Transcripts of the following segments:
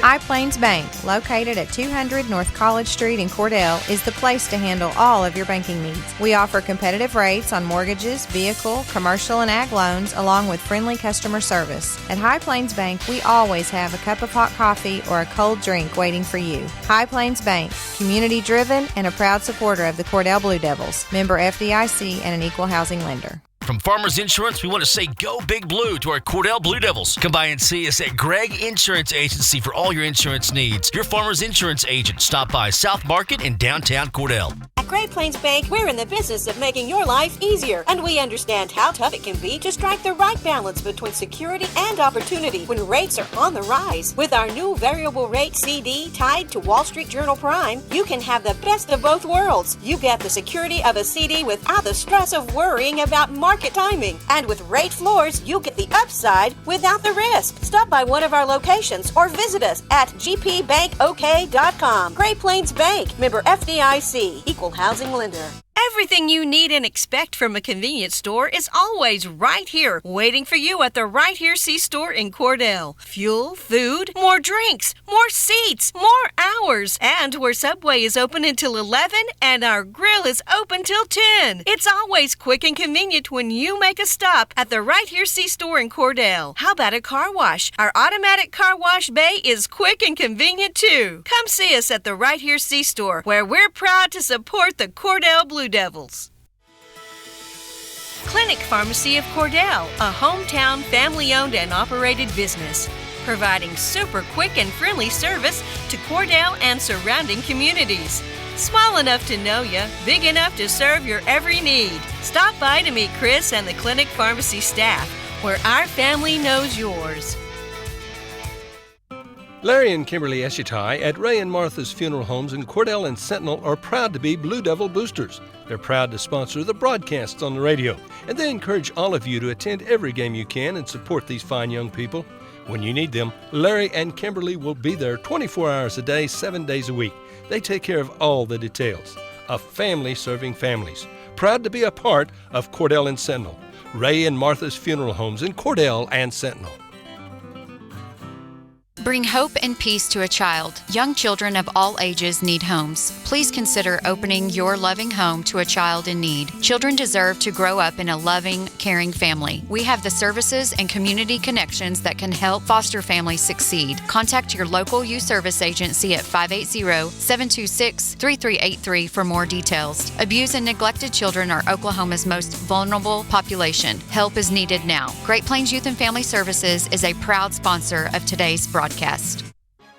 High Plains Bank, located at 200 North College Street in Cordell, is the place to handle all of your banking needs. We offer competitive rates on mortgages, vehicle, commercial, and ag loans, along with friendly customer service. At High Plains Bank, we always have a cup of hot coffee or a cold drink waiting for you. High Plains Bank, community-driven and a proud supporter of the Cordell Blue Devils, member FDIC and an equal housing lender. From Farmers Insurance, we want to say go Big Blue to our Cordell Blue Devils. Come by and see us at Gregg Insurance Agency for all your insurance needs. Your Farmers Insurance agent. Stop by South Market in downtown Cordell. At Great Plains Bank, we're in the business of making your life easier, and we understand how tough it can be to strike the right balance between security and opportunity when rates are on the rise. With our new variable rate CD tied to Wall Street Journal Prime, you can have the best of both worlds. You get the security of a CD without the stress of worrying about market timing. And with rate floors, you get the upside without the risk. Stop by one of our locations or visit us at gpbankok.com. Great Plains Bank, member FDIC, equal housing lender. Everything you need and expect from a convenience store is always right here, waiting for you at the Right Here C-Store in Cordell. Fuel, food, more drinks, more seats, more hours, and where Subway is open until 11 and our grill is open till 10. It's always quick and convenient when you make a stop at the Right Here C-Store in Cordell. How about a car wash? Our automatic car wash bay is quick and convenient too. Come see us at the Right Here C-Store, where we're proud to support the Cordell Blue Devils. Clinic Pharmacy of Cordell, a hometown family-owned and operated business, providing super quick and friendly service to Cordell and surrounding communities. Small enough to know you, big enough to serve your every need. Stop by to meet Chris and the Clinic Pharmacy staff, where our family knows yours. Larry and Kimberly Eshitai at Ray and Martha's Funeral Homes in Cordell and Sentinel are proud to be Blue Devil boosters. They're proud to sponsor the broadcasts on the radio, and they encourage all of you to attend every game you can and support these fine young people. When you need them, Larry and Kimberly will be there 24 hours a day, 7 days a week. They take care of all the details. A family serving families. Proud to be a part of Cordell and Sentinel. Ray and Martha's Funeral Homes in Cordell and Sentinel. Bring hope and peace to a child. Young children of all ages need homes. Please consider opening your loving home to a child in need. Children deserve to grow up in a loving, caring family. We have the services and community connections that can help foster families succeed. Contact your local youth service agency at 580-726-3383 for more details. Abused and neglected children are Oklahoma's most vulnerable population. Help is needed now. Great Plains Youth and Family Services is a proud sponsor of today's broadcast.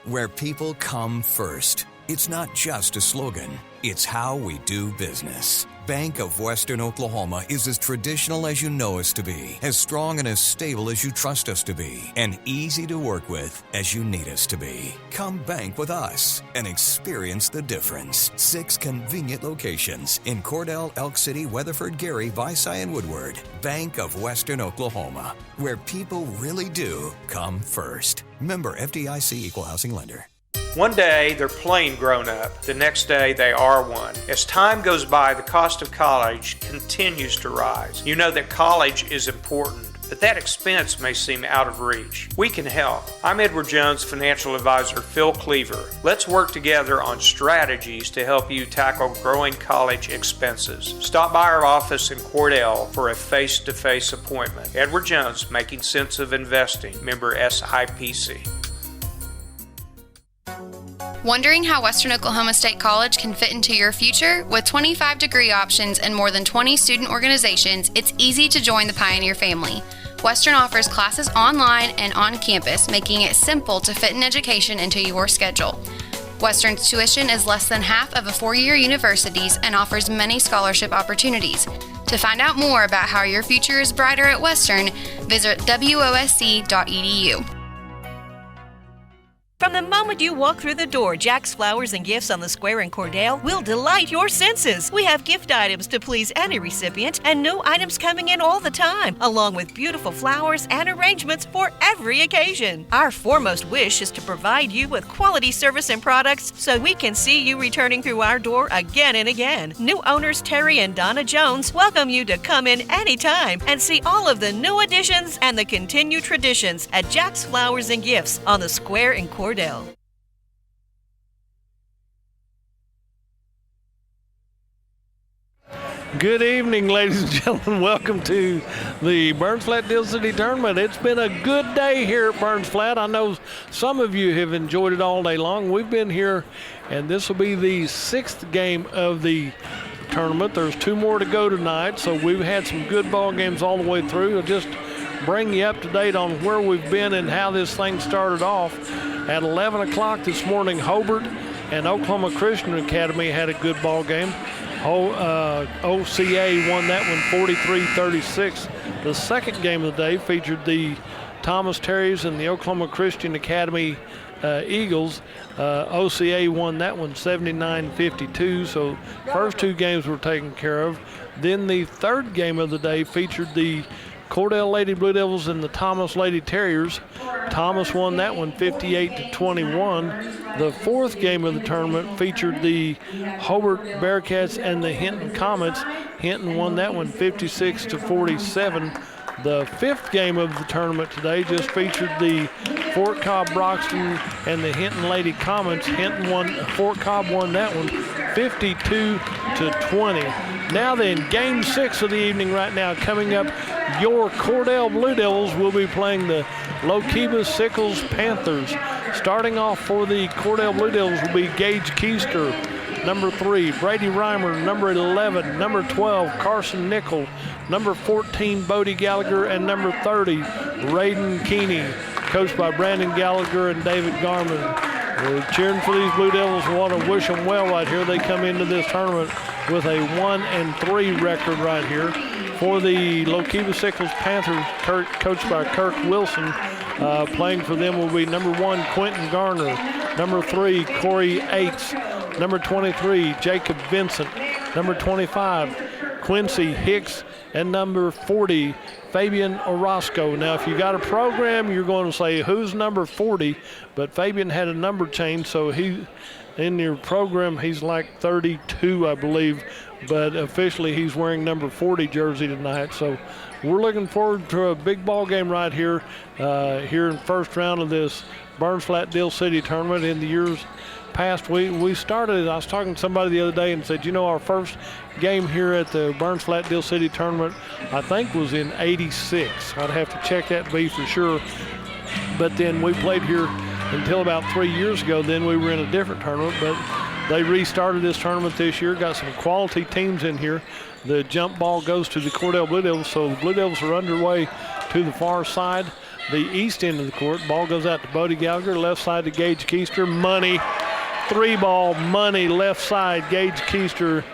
Where people come first. It's not just a slogan, it's how we do business. Bank of Western Oklahoma is as traditional as you know us to be, as strong and as stable as you trust us to be, and easy to work with as you need us to be. Come bank with us and experience the difference. 6 convenient locations in Cordell, Elk City, Weatherford, Gary, Visay, and Woodward. Bank of Western Oklahoma, where people really do come first. Member FDIC, equal housing lender. One day, they're plain grown up. The next day, they are one. As time goes by, the cost of college continues to rise. You know that college is important, but that expense may seem out of reach. We can help. I'm Edward Jones financial advisor Phil Cleaver. Let's work together on strategies to help you tackle growing college expenses. Stop by our office in Cordell for a face-to-face appointment. Edward Jones, Making Sense of Investing, member SIPC. Wondering how Western Oklahoma State College can fit into your future? With 25 degree options and more than 20 student organizations, it's easy to join the Pioneer family. Western offers classes online and on campus, making it simple to fit an education into your schedule. Western's tuition is less than half of a four-year university's and offers many scholarship opportunities. To find out more about how your future is brighter at Western, visit wosc.edu. From the moment you walk through the door, Jack's Flowers and Gifts on the Square in Cordell will delight your senses. We have gift items to please any recipient and new items coming in all the time, along with beautiful flowers and arrangements for every occasion. Our foremost wish is to provide you with quality service and products so we can see you returning through our door again and again. New owners Terry and Donna Jones welcome you to come in anytime and see all of the new additions and the continued traditions at Jack's Flowers and Gifts on the Square in Cordell. Good evening, ladies and gentlemen. Welcome to the Burns Flat Deal City Tournament. It's been a good day here at Burns Flat. I know some of you have enjoyed it all day long. We've been here, and this will be the 6th game of the tournament. There's 2 more to go tonight, so we've had some good ball games all the way through. I'll just bring you up to date on where we've been and how this thing started off. At 11 o'clock this morning, Hobart and Oklahoma Christian Academy had a good ball game. OCA won that one 43-36. The second game of the day featured the Thomas Terrys and the Oklahoma Christian Academy Eagles. OCA won that one 79-52. So first 2 games were taken care of. Then the third game of the day featured the Cordell Lady Blue Devils and the Thomas Lady Terriers. Thomas won that one 58-21. The fourth game of the tournament featured the Hobart Bearcats and the Hinton Comets. Hinton won that one 56-47. The fifth game of the tournament today just featured the Fort Cobb Broxton and the Hinton Lady Comets. Fort Cobb won that one 52-20. Now then, game 6 of the evening right now coming up. Your Cordell Blue Devils will be playing the Lookeba-Sickles Panthers. Starting off for the Cordell Blue Devils will be Gage Keister, number 3, Brady Reimer, number 11, number 12, Carson Nickel, number 14, Bodie Gallagher, and number 30, Raiden Keeney, coached by Brandon Gallagher and David Garman. We're cheering for these Blue Devils and want to wish them well right here. They come into this tournament with a 1-3 record right here. For the Lookeba-Sickles Panthers, coached by Kirk Wilson, playing for them will be number 1, Quentin Garner, number 3, Corey Aikes, number 23, Jacob Vincent, number 25, Quincy Hicks, and number 40, Fabian Orozco. Now, if you got a program, you're going to say, who's number 40? But Fabian had a number change, so in your program, he's like 32, I believe. But officially, he's wearing number 40 jersey tonight. So we're looking forward to a big ball game right here, here in first round of this Burns Flat Deal City tournament. In the years past, we started, I was talking to somebody the other day and said, you know, our first game here at the Burns Flat Deal City tournament, I think was in '86. I'd have to check that to be for sure. But then we played here until about 3 years ago. Then we were in a different tournament, but they restarted this tournament this year, got some quality teams in here. The jump ball goes to the Cordell Blue Devils, so the Blue Devils are underway to the far side, the east end of the court. Ball goes out to Bodie Gallagher, left side to Gage Keister. Money, 3-ball, money, left side. Gage Keister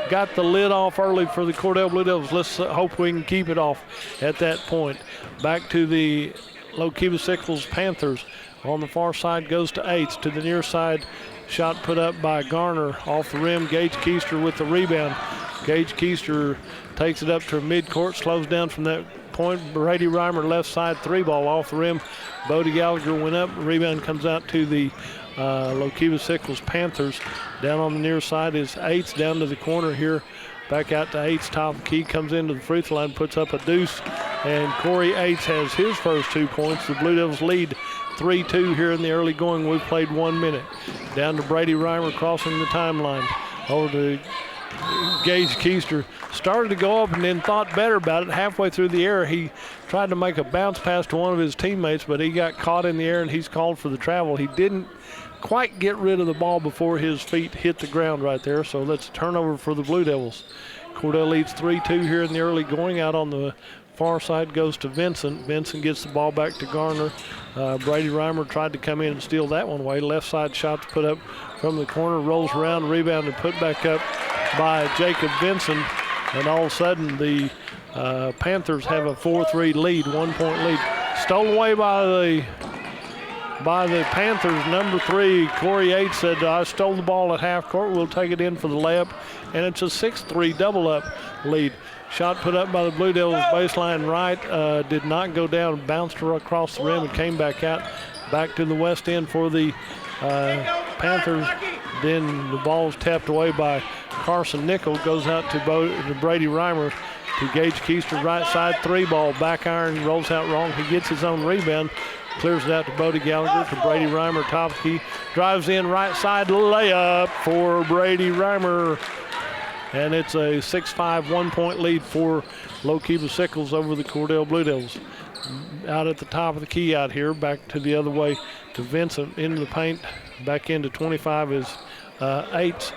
got the lid off early for the Cordell Blue Devils. Let's hope we can keep it off at that point. Back to the Lookeba-Sickles Panthers. On the far side goes to Aites. To the near side, shot put up by Garner off the rim. Gage Keister with the rebound. Gage Keister takes it up to midcourt, slows down from that point. Brady Reimer left side, 3-ball off the rim. Bodie Gallagher went up. Rebound comes out to the Lookeba-Sickles Panthers. Down on the near side is Aites, down to the corner here. Back out to Aites, top of the key, comes into the free throw line, puts up a deuce. And Corey Aites has his first 2 points. The Blue Devils lead 3-2 here in the early going. We've played 1 minute. Down to Brady Reimer crossing the timeline. Over to Gage Keister. Started to go up and then thought better about it. Halfway through the air, he tried to make a bounce pass to one of his teammates, but he got caught in the air and he's called for the travel. He didn't quite get rid of the ball before his feet hit the ground right there. So that's a turnover for the Blue Devils. Cordell leads 3-2 here in the early going. Out on the far side goes to Vincent. Vincent gets the ball back to Garner. Brady Reimer tried to come in and steal that one away. Left side shot put up from the corner, rolls around, rebound and put back up by Jacob Vincent. And all of a sudden the Panthers have a 4-3 lead, 1-point lead. Stolen away by the Panthers. Number 3, Corey Aites said, I stole the ball at half court. We'll take it in for the layup. And it's a 6-3 double-up lead. Shot put up by the Blue Devils, baseline right. Did not go down, bounced across the rim and came back out. Back to the west end for the Panthers. Then the ball's tapped away by Carson Nickel. Goes out to Brady Reimer. To Gage Keister, right side, 3-ball, back iron, rolls out wrong. He gets his own rebound. Clears it out to Bodie Gallagher, to Brady Reimer, top key. Drives in right side, layup for Brady Reimer. and it's a 6-5 1-point lead for Lookeba-Sickles over the Cordell Blue Devils. Out at the top of the key out here, back to the other way to Vincent, into the paint, back into 25 is Eights.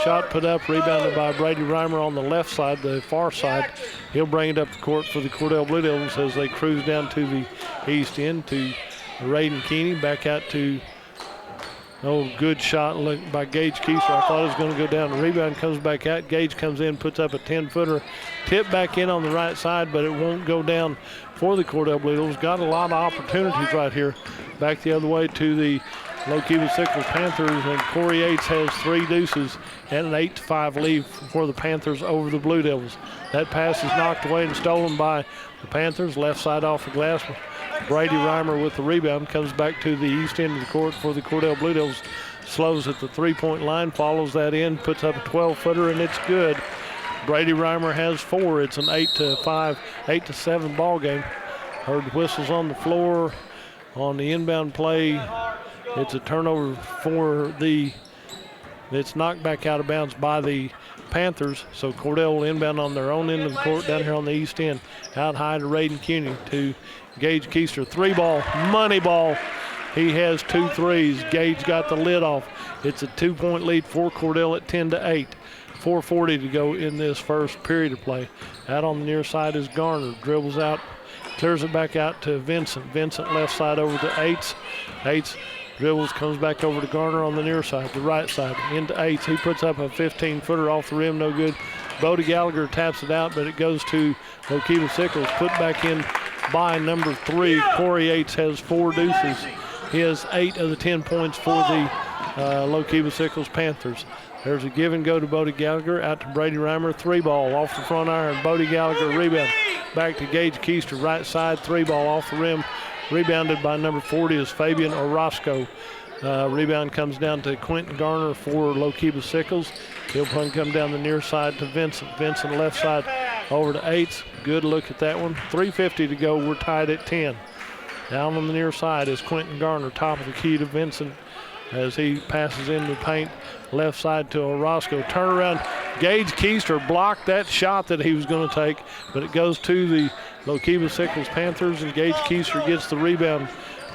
Shot put up, rebounded by Brady Reimer on the left side, the far side. He'll bring it up the court for the Cordell Blue Devils as they cruise down to the east end to Raiden Keeney. Back out to, good shot by Gage Keister. I thought it was going to go down. The rebound comes back out. Gage comes in, puts up a 10-footer. Tip back in on the right side, but it won't go down for the Cordell Blue Devils. Got a lot of opportunities right here. Back the other way to the Lookeba-Sickles Panthers, and Corey Yates has 3 deuces and an 8-5 lead for the Panthers over the Blue Devils. That pass is knocked away and stolen by the Panthers. Left side off the glass. Brady Reimer with the rebound comes back to the east end of the court for the Cordell Blue Devils. Slows at the 3-point line, follows that in, puts up a 12-footer, and it's good. Brady Reimer has 4. It's an 8-5, 8-7 ball game. Heard whistles on the floor on the inbound play. It's a turnover for it's knocked back out of bounds by the Panthers. So Cordell will inbound on their own end of the court down here on the east end. Out high to Raiden Keeney to Gage Keister. 3-ball, money ball. He has 2 threes. Gage got the lid off. It's a 2-point lead for Cordell at 10-8. 4:40 to go in this first period of play. Out on the near side is Garner. Dribbles out, clears it back out to Vincent. Vincent left side over to Eights. Eights dribbles, comes back over to Garner on the near side, the right side, into Eights. He puts up a 15-footer off the rim, no good. Bodie Gallagher taps it out, but it goes to Lookeba-Sickles. Put back in by number 3. Corey Eights has 4 deuces. He has 8 of the 10 points for the Lookeba-Sickles Panthers. There's a give and go to Bodie Gallagher, out to Brady Reimer. 3-ball off the front iron. Bodie Gallagher rebound. Back to Gage Keister, right side, 3-ball off the rim. Rebounded by number 40 is Fabian Orozco. Rebound comes down to Quentin Garner for Lookeba-Sickles. He'll come down the near side to Vincent. Vincent left side over to Eights. Good look at that one. 3:50 to go. We're tied at 10. Down on the near side is Quentin Garner, top of the key to Vincent as he passes into the paint. Left side to Orozco. Turnaround. Gage Keister blocked that shot that he was going to take, but it goes to the Lookeba-Sickles Panthers, and Gage Keister gets the rebound.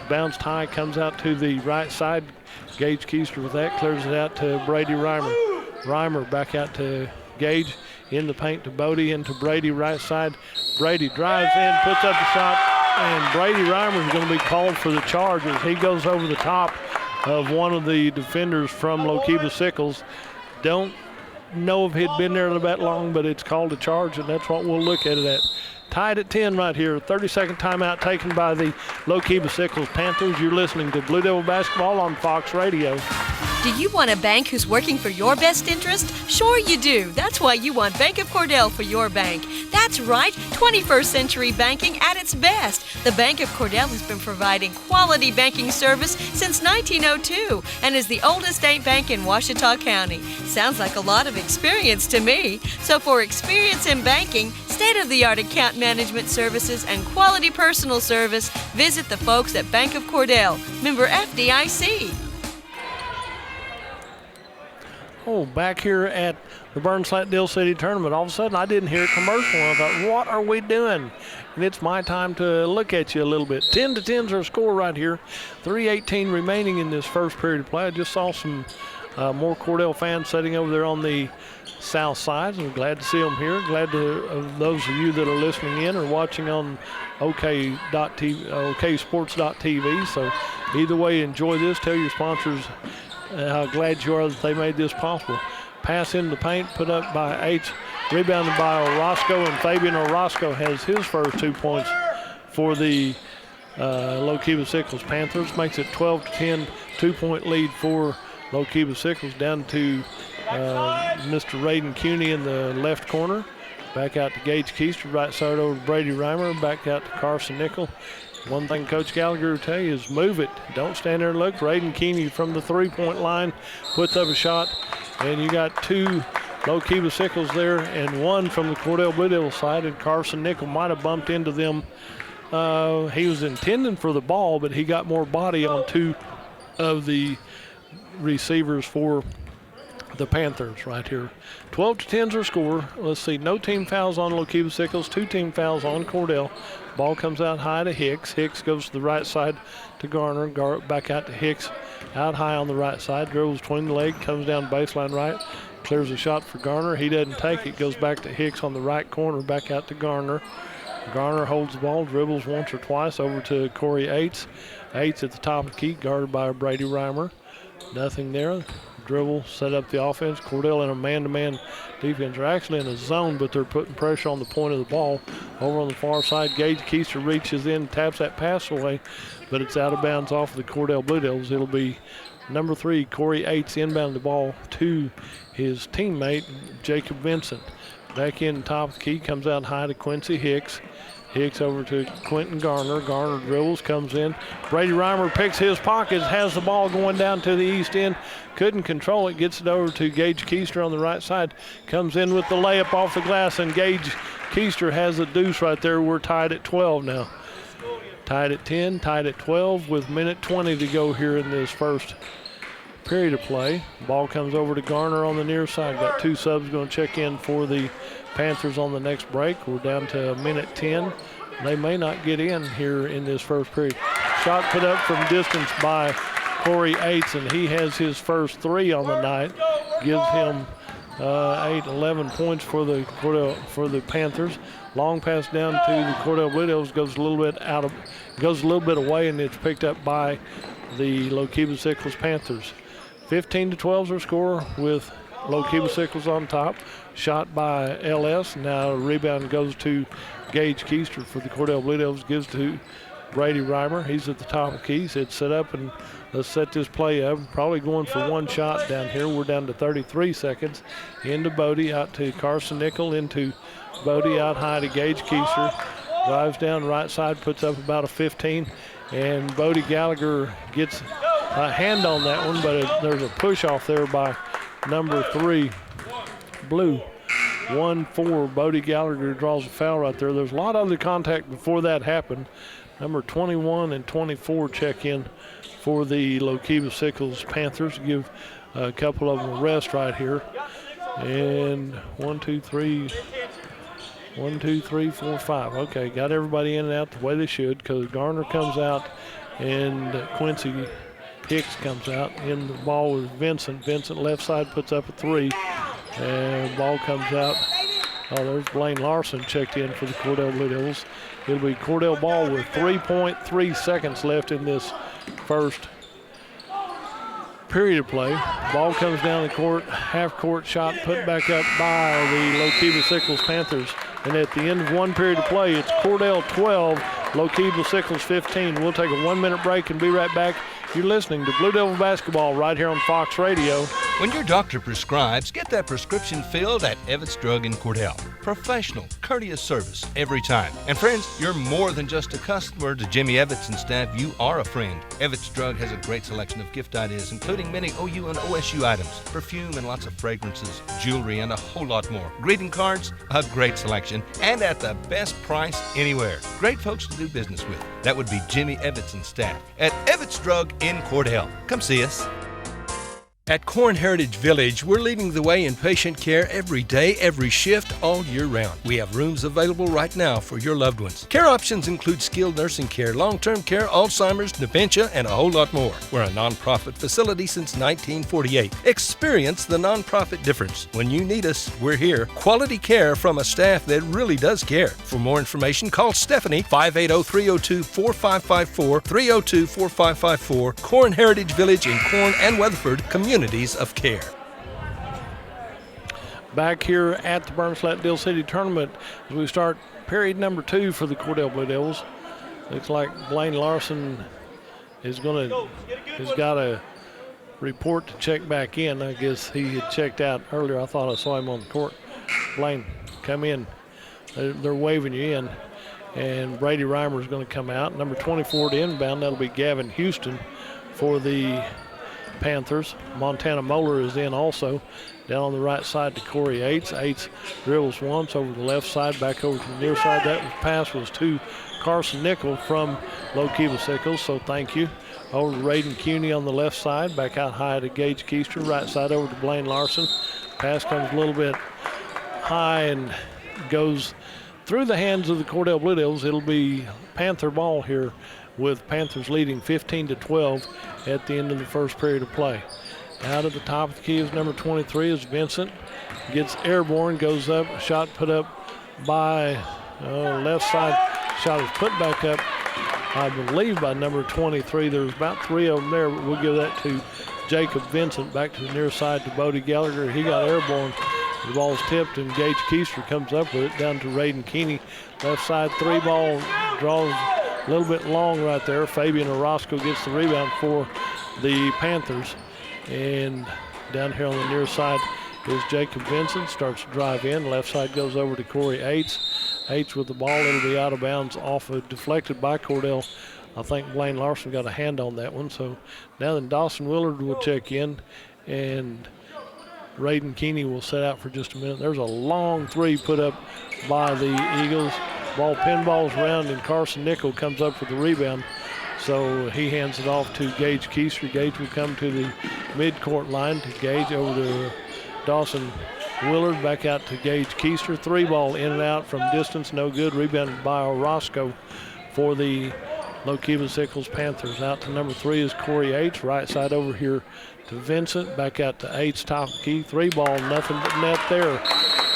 Bounced high, comes out to the right side. Gage Keister with that clears it out to Brady Reimer. Reimer back out to Gage, in the paint to Bodie, into Brady right side. Brady drives in, puts up a shot, and Brady Reimer is going to be called for the charge as he goes over the top of one of the defenders from Lookeba-Sickles. Don't know if he'd been there that long, but it's called a charge, and that's what we'll look at it at. Tied at 10 right here. 30-second timeout taken by the Lookeba-Sickles Panthers. You're listening to Blue Devil Basketball on Fox Radio. Do you want a bank who's working for your best interest? Sure you do. That's why you want Bank of Cordell for your bank. That's right, 21st century banking at its best. The Bank of Cordell has been providing quality banking service since 1902 and is the oldest state bank in Ouachita County. Sounds like a lot of experience to me. So for experience in banking, state-of-the-art account management services, and quality personal service, visit the folks at Bank of Cordell, member FDIC. Back here at the Burnside Deal City Tournament, all of a sudden I didn't hear a commercial, and I thought, what are we doing? And it's my time to look at you a little bit. 10-10's our score right here. 3:18 remaining in this first period of play. I just saw some more Cordell fans sitting over there on the south side. I'm glad to see them here. Glad to those of you that are listening in or watching on oksports.tv. So either way, enjoy this. Tell your sponsors how glad you are that they made this possible. Pass into the paint, put up by Eights, rebounded by Orozco, and Fabian Orozco has his first 2 points for the Lookeba-Sickles Panthers. Makes it 12-10, 2-point lead for Lookeba-Sickles. Down to Mr. Raiden Keeney in the left corner. Back out to Gage Keister, right side over to Brady Reimer, back out to Carson Nickel. One thing Coach Gallagher will tell you is move it. Don't stand there and look. Raiden Keeney from the 3-point line puts up a shot, and you got 2 Lookeba-Sickles there and 1 from the Cordell Blue Devil side, and Carson Nickel might have bumped into them. He was intending for the ball, but he got more body on 2 of the receivers for the Panthers right here. 12-10 is our score. Let's see, no team fouls on Lookeba-Sickles, 2 team fouls on Cordell. Ball comes out high to Hicks. Hicks goes to the right side to Garner. Back out to Hicks, out high on the right side. Dribbles between the leg, comes down baseline right. Clears a shot for Garner. He doesn't take it. Goes back to Hicks on the right corner, back out to Garner. Garner holds the ball, dribbles once or twice over to Corey Aites. Aites at the top of the key, guarded by Brady Reimer. Nothing there. Dribble, set up the offense. Cordell in a man-to-man defense. They're actually in a zone, but they're putting pressure on the point of the ball. Over on the far side, Gage Keister reaches in, taps that pass away, but it's out of bounds off of the Cordell Blue Devils. It'll be number 3, Corey Aites, inbound the ball to his teammate, Jacob Vincent. Back in top of the key, comes out high to Quincy Hicks. Hicks over to Quentin Garner. Garner dribbles, comes in. Brady Reimer picks his pockets, has the ball going down to the east end. Couldn't control it, gets it over to Gage Keister on the right side. Comes in with the layup off the glass, and Gage Keister has a deuce right there. We're tied at 12 now. Tied at 10, tied at 12 with minute 20 to go here in this first period of play. Ball comes over to Garner on the near side. Got 2 subs going to check in for the Panthers on the next break. We're down to minute 10. They may not get in here in this first period. Shot put up from distance by Corey Aites, and he has his first 3 on the night. Gives him 11 points for the Panthers. Long pass down to the Cordell Blue Devils, goes a little bit away, and it's picked up by the Lookeba-Sickles Panthers. 15-12 is our score with Lookeba-Sickles on top. Shot by LS. Now rebound goes to Gage Keister for the Cordell Blue Devils. Gives to Brady Reimer. He's at the top of the keys. It's set up, and let's set this play up. Probably going for 1 shot down here. We're down to 33 seconds. Into Bodie, out to Carson Nickel, into Bodie, out high to Gage Keister. Drives down right side, puts up about a 15, and Bodie Gallagher gets a hand on that one, but there's a push off there by number 3, Blue. 1-4, Bodie Gallagher draws a foul right there. There's a lot of other contact before that happened. Number 21 and 24 check in for the Lookeba-Sickles Panthers. Give a couple of them a rest right here. And 1, 2, 3, 4, 5. Okay, got everybody in and out the way they should, because Garner comes out and Quincy Hicks comes out. In the ball with Vincent. Vincent left side puts up a 3. And ball comes out. Oh, there's Blaine Larson checked in for the Cordell Blue Devils. It'll be Cordell ball with 3.3 seconds left in this first period of play. Ball comes down the court, half court shot put back up by the Lookeba-Sickles Panthers. And at the end of 1 period of play, it's Cordell 12, Lookeba-Sickles 15. We'll take a 1-minute break and be right back. You're listening to Blue Devil Basketball right here on Fox Radio. When your doctor prescribes, get that prescription filled at Evetts Drug in Cordell. Professional, courteous service every time. And friends, you're more than just a customer to Jimmy Evetts and staff. You are a friend. Evetts Drug has a great selection of gift ideas, including many OU and OSU items, perfume and lots of fragrances, jewelry, and a whole lot more. Greeting cards, a great selection, and at the best price anywhere. Great folks to do business with. That would be Jimmy Evetts and staff at Evetts Drug in Cordell. Come see us. At Corn Heritage Village, we're leading the way in patient care every day, every shift, all year round. We have rooms available right now for your loved ones. Care options include skilled nursing care, long-term care, Alzheimer's, dementia, and a whole lot more. We're a nonprofit facility since 1948. Experience the nonprofit difference. When you need us, we're here. Quality care from a staff that really does care. For more information, call Stephanie, 580-302-4554, 302-4554, Corn Heritage Village in Corn and Weatherford, Communities of Care. Back here at the Burnett Deal City Tournament as we start period number 2 for the Cordell Blue Devils. Looks like Blaine Larson has got a report to check back in. I guess he had checked out earlier. I thought I saw him on the court. Blaine, come in. They're waving you in. And Brady Reimer is going to come out. Number 24 to inbound, that'll be Gavin Houston for the Panthers. Montana Moeller is in also. Down on the right side to Corey Aites. Aites dribbles once over the left side, back over to the near side. That pass was to Carson Nickel from Lookeba-Sickles, so thank you. over to Raiden Cuney on the left side. Back out high to Gage Keister. Right side over to Blaine Larson. Pass comes a little bit high and goes through the hands of the Cordell Blue Devils. It'll be Panther ball here, with Panthers leading 15-12 at the end of the first period of play. Out at the top of the key is number 23 is Vincent. Gets airborne, goes up, shot put up by left side. Shot is put back up, I believe, by number 23. There's about 3 of them there, but we'll give that to Jacob Vincent. Back to the near side to Bodie Gallagher. He got airborne. The ball's tipped, and Gage Keister comes up with it down to Raiden Keeney. Left side 3 ball draws a little bit long right there. Fabian Orozco gets the rebound for the Panthers. And down here on the near side is Jacob Vincent. Starts to drive in. Left side goes over to Corey Aites. Aites with the ball. It'll be out of bounds off of deflected by Cordell. I think Blaine Larson got a hand on that one. So now then Dawson Willard will check in, and Raiden Keeney will set out for just a minute. There's a long 3 put up by the Eagles. Ball pinballs around, and Carson Nickel comes up with the rebound. So he hands it off to Gage Keister. Gage will come to the midcourt line to Gage, over to Dawson Willard, back out to Gage Keister. 3 ball in and out from distance, no good. Rebounded by Orozco for the Lookeba-Sickles Panthers. Out to number 3 is Corey Aites. Right side over here to Vincent. Back out to Aites, top of the key. 3 ball, nothing but net there.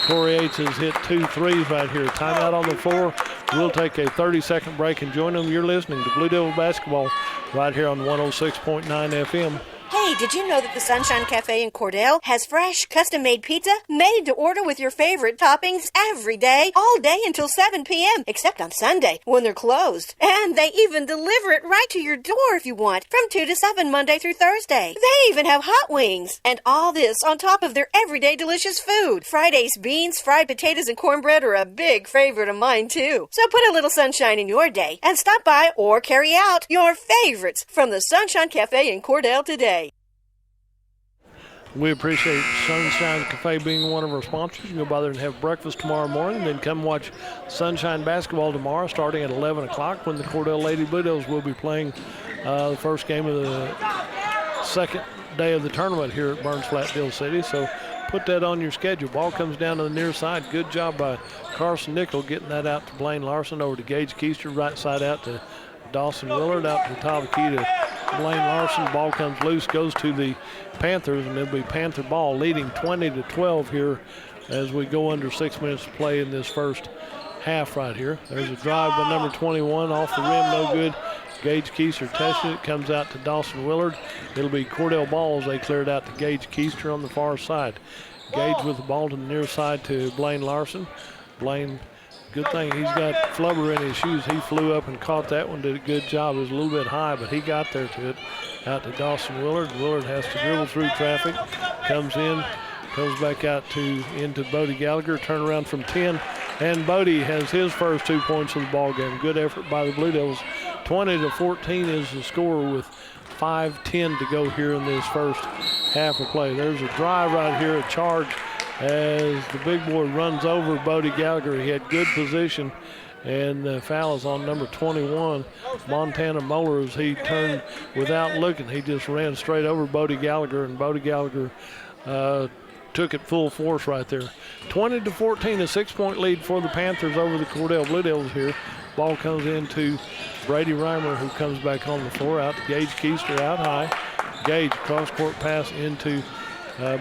Corey Aites has hit 2 threes right here. Timeout on the floor. We'll take a 30-second break and join them. You're listening to Blue Devil Basketball right here on 106.9 FM. Hey, did you know that the Sunshine Cafe in Cordell has fresh, custom-made pizza made to order with your favorite toppings every day, all day until 7 p.m., except on Sunday when they're closed. And they even deliver it right to your door if you want, from 2 to 7 Monday through Thursday. They even have hot wings. And all this on top of their everyday delicious food. Fried ace beans, fried potatoes, and cornbread are a big favorite of mine, too. So put a little sunshine in your day and stop by or carry out your favorites from the Sunshine Cafe in Cordell today. We appreciate Sunshine Cafe being one of our sponsors. You can go by there and have breakfast tomorrow morning, then come watch Sunshine Basketball tomorrow starting at 11 o'clock when the Cordell Lady Blue Devils will be playing the first game of the second day of the tournament here at Burns Flat Deal City. So put that on your schedule. Ball comes down to the near side. Good job by Carson Nickel getting that out to Blaine Larson, over to Gage Keister. Right side out to Dawson Willard, out to the top of the key to Blaine Larson. Ball comes loose, goes to the Panthers, and it'll be Panther ball, leading 20-12 here as we go under 6 minutes to play in this first half right here. There's a drive by number 21 off the rim, no good. Gage Keister tested it, comes out to Dawson Willard. It'll be Cordell ball as they clear it out to Gage Keister on the far side. Gage with the ball to the near side to Blaine Larson. Blaine, good thing he's got flubber in his shoes. He flew up and caught that one, did a good job. It was a little bit high, but he got there to it. Out to Dawson Willard. Willard has to dribble through traffic. Comes in, goes back out into Bodie Gallagher. Turnaround from 10, and Bodie has his first 2 points of the ball game. Good effort by the Blue Devils. 20-14 is the score with 5:10 to go here in this first half of play. There's a drive right here, a charge as the big boy runs over Bodie Gallagher. He had good position, and the foul is on number 21, Montana Moeller, as he turned without looking. He just ran straight over Bodie Gallagher, and Bodie Gallagher took it full force right there. 20-14, a 6-point lead for the Panthers over the Cordell Blue Devils here. Ball comes into Brady Reimer, who comes back on the floor, out to Gage Keister, out high. Gage, cross-court pass into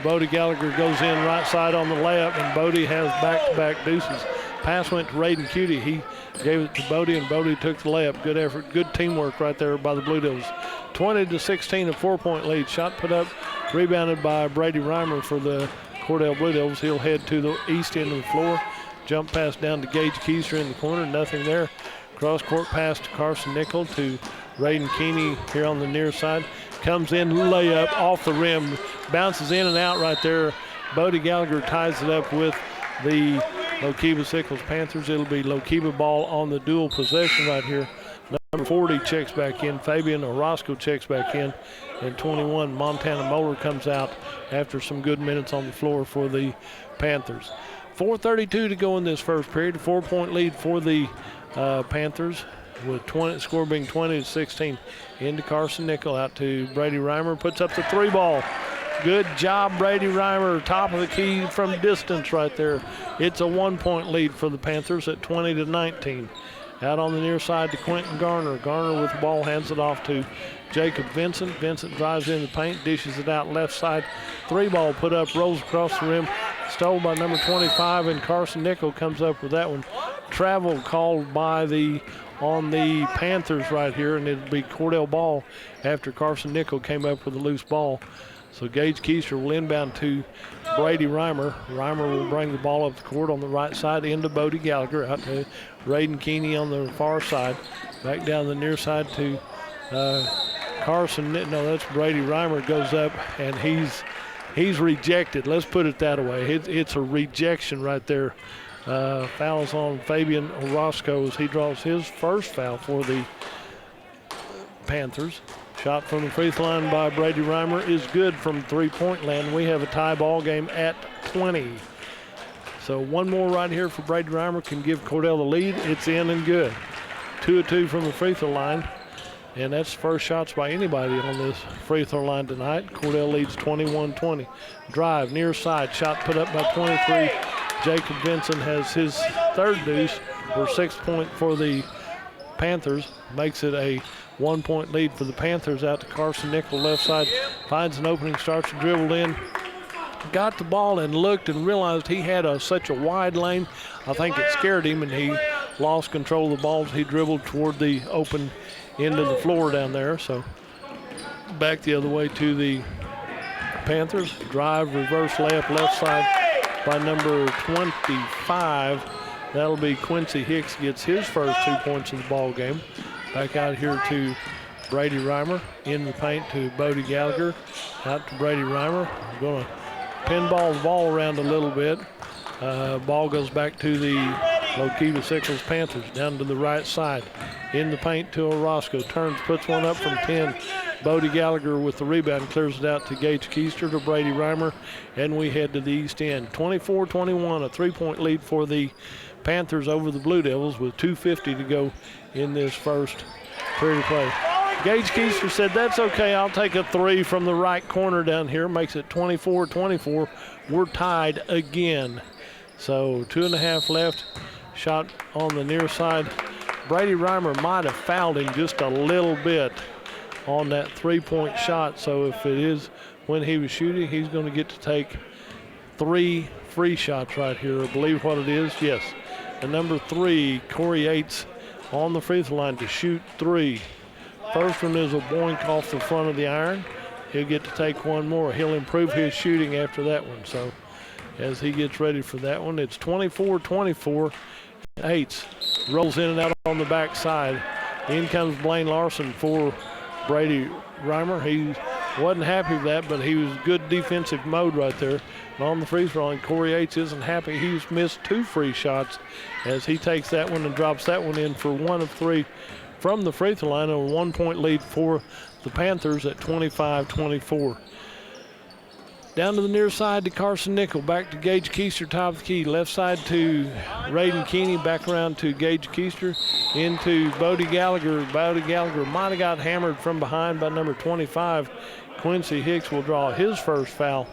Bodie Gallagher, goes in right side on the layup, and Bodie has back-to-back deuces. Pass went to Raiden Cuney. He gave it to Bodie, and Bodie took the layup. Good effort, good teamwork right there by the Blue Devils. 20-16, a 4-point lead. Shot put up, rebounded by Brady Reimer for the Cordell Blue Devils. He'll head to the east end of the floor. Jump pass down to Gage Keister in the corner, nothing there. Cross-court pass to Carson Nickel to Raiden Keeney here on the near side. Comes in, layup off the rim, bounces in and out right there. Bodie Gallagher ties it up with the Lookeba-Sickles Panthers. It'll be Lookeba ball on the dual possession right here. Number 40 checks back in. Fabian Orozco checks back in. And 21, Montana Moeller comes out after some good minutes on the floor for the Panthers. 4:32 to go in this first period. A 4-point lead for the Panthers. with score being 20-16. Into Carson Nickel, out to Brady Reimer, puts up the 3 ball. Good job, Brady Reimer, top of the key from distance right there. It's a 1-point lead for the Panthers at 20-19. Out on the near side to Quentin Garner. Garner with the ball, hands it off to Jacob Vincent. Vincent drives in the paint, dishes it out left side. 3 ball put up, rolls across the rim, stole by number 25, and Carson Nickel comes up with that one. Travel called by on the Panthers right here, and it'll be Cordell ball after Carson Nickel came up with a loose ball. So Gage Keister will inbound to Brady Reimer. Reimer will bring the ball up the court on the right side into Bodie Gallagher, out to Raiden Keeney on the far side. Back down the near side to Carson. No, that's Brady Reimer goes up, and he's rejected. Let's put it that way. It's a rejection right there. Fouls on Fabian Orozco as he draws his first foul for the Panthers. Shot from the free throw line by Brady Reimer is good from 3-point land. We have a tie ball game at 20. So one more right here for Brady Reimer can give Cordell the lead. It's in and good. 2 of 2 from the free throw line. And that's first shots by anybody on this free throw line tonight. Cordell leads 21-20. Drive near side, shot put up by 23. Jacob Vincent has his 3rd deuce, or 6th point for the Panthers. Makes it a 1-point lead for the Panthers. Out to Carson Nickel, left side, finds an opening, starts to dribble in. Got the ball and looked and realized he had such a wide lane. I think it scared him, and he lost control of the ball as he dribbled toward the open end of the floor down there. So back the other way to the Panthers. Drive, reverse layup, left side by number 25. That'll be Quincy Hicks, gets his first 2 points of the ball game. Back out here to Brady Reimer. In the paint to Bodie Gallagher. Out to Brady Reimer. Going to pinball the ball around a little bit. Ball goes back to the Lookeba-Sickles Panthers. Down to the right side. In the paint to Orozco. Turns, puts one up from 10. Bodie Gallagher with the rebound, clears it out to Gage Keister to Brady Reimer. And we head to the east end. 24-21, a 3-point lead for the Panthers over the Blue Devils with 2:50 to go in this first period of play. Gage Keister said, that's okay, I'll take a 3 from the right corner down here. Makes it 24-24. We're tied again. So 2.5 left. Shot on the near side. Brady Reimer might have fouled him just a little bit on that 3-point shot. So if it is when he was shooting, he's going to get to take 3 free shots right here. I believe what it is. Yes. And number 3, Corey Yates on the free throw line to shoot 3. First one is a boink off the front of the iron. He'll get to take one more. He'll improve his shooting after that one. So as he gets ready for that one, it's 24-24. Yates rolls in and out on the backside. In comes Blaine Larson for Brady Reimer. He wasn't happy with that, but he was good defensive mode right there. And on the free throw line, Corey Yates isn't happy. He's missed 2 free shots as he takes that one and drops that one in for 1 of 3 from the free throw line. A 1-point lead for the Panthers at 25-24. Down to the near side to Carson Nickel. Back to Gage Keister, top of the key. Left side to Raiden Keeney. Back around to Gage Keister. Into Bodie Gallagher. Bodie Gallagher might have got hammered from behind by number 25. Quincy Hicks will draw his first foul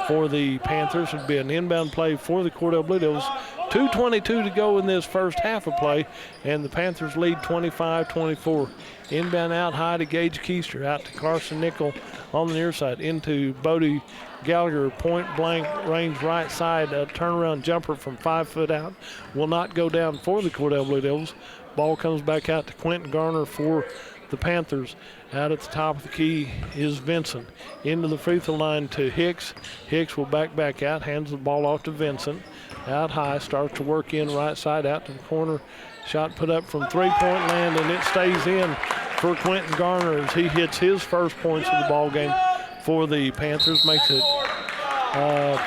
for the Panthers. It'll be an inbound play for the Cordell Blue Devils. 2:22 to go in this first half of play, and the Panthers lead 25-24. Inbound out high to Gage Keister. Out to Carson Nickel on the near side. Into Bodie Gallagher, point blank range right side. A turnaround jumper from 5 foot out will not go down for the Cordell Blue Devils. Ball comes back out to Quentin Garner for the Panthers. Out at the top of the key is Vincent. Into the free throw line to Hicks. Hicks will back out, hands the ball off to Vincent. Out high, starts to work in right side out to the corner. Shot put up from 3-point land, and it stays in for Quentin Garner as he hits his first points of the ball game for the Panthers. Makes it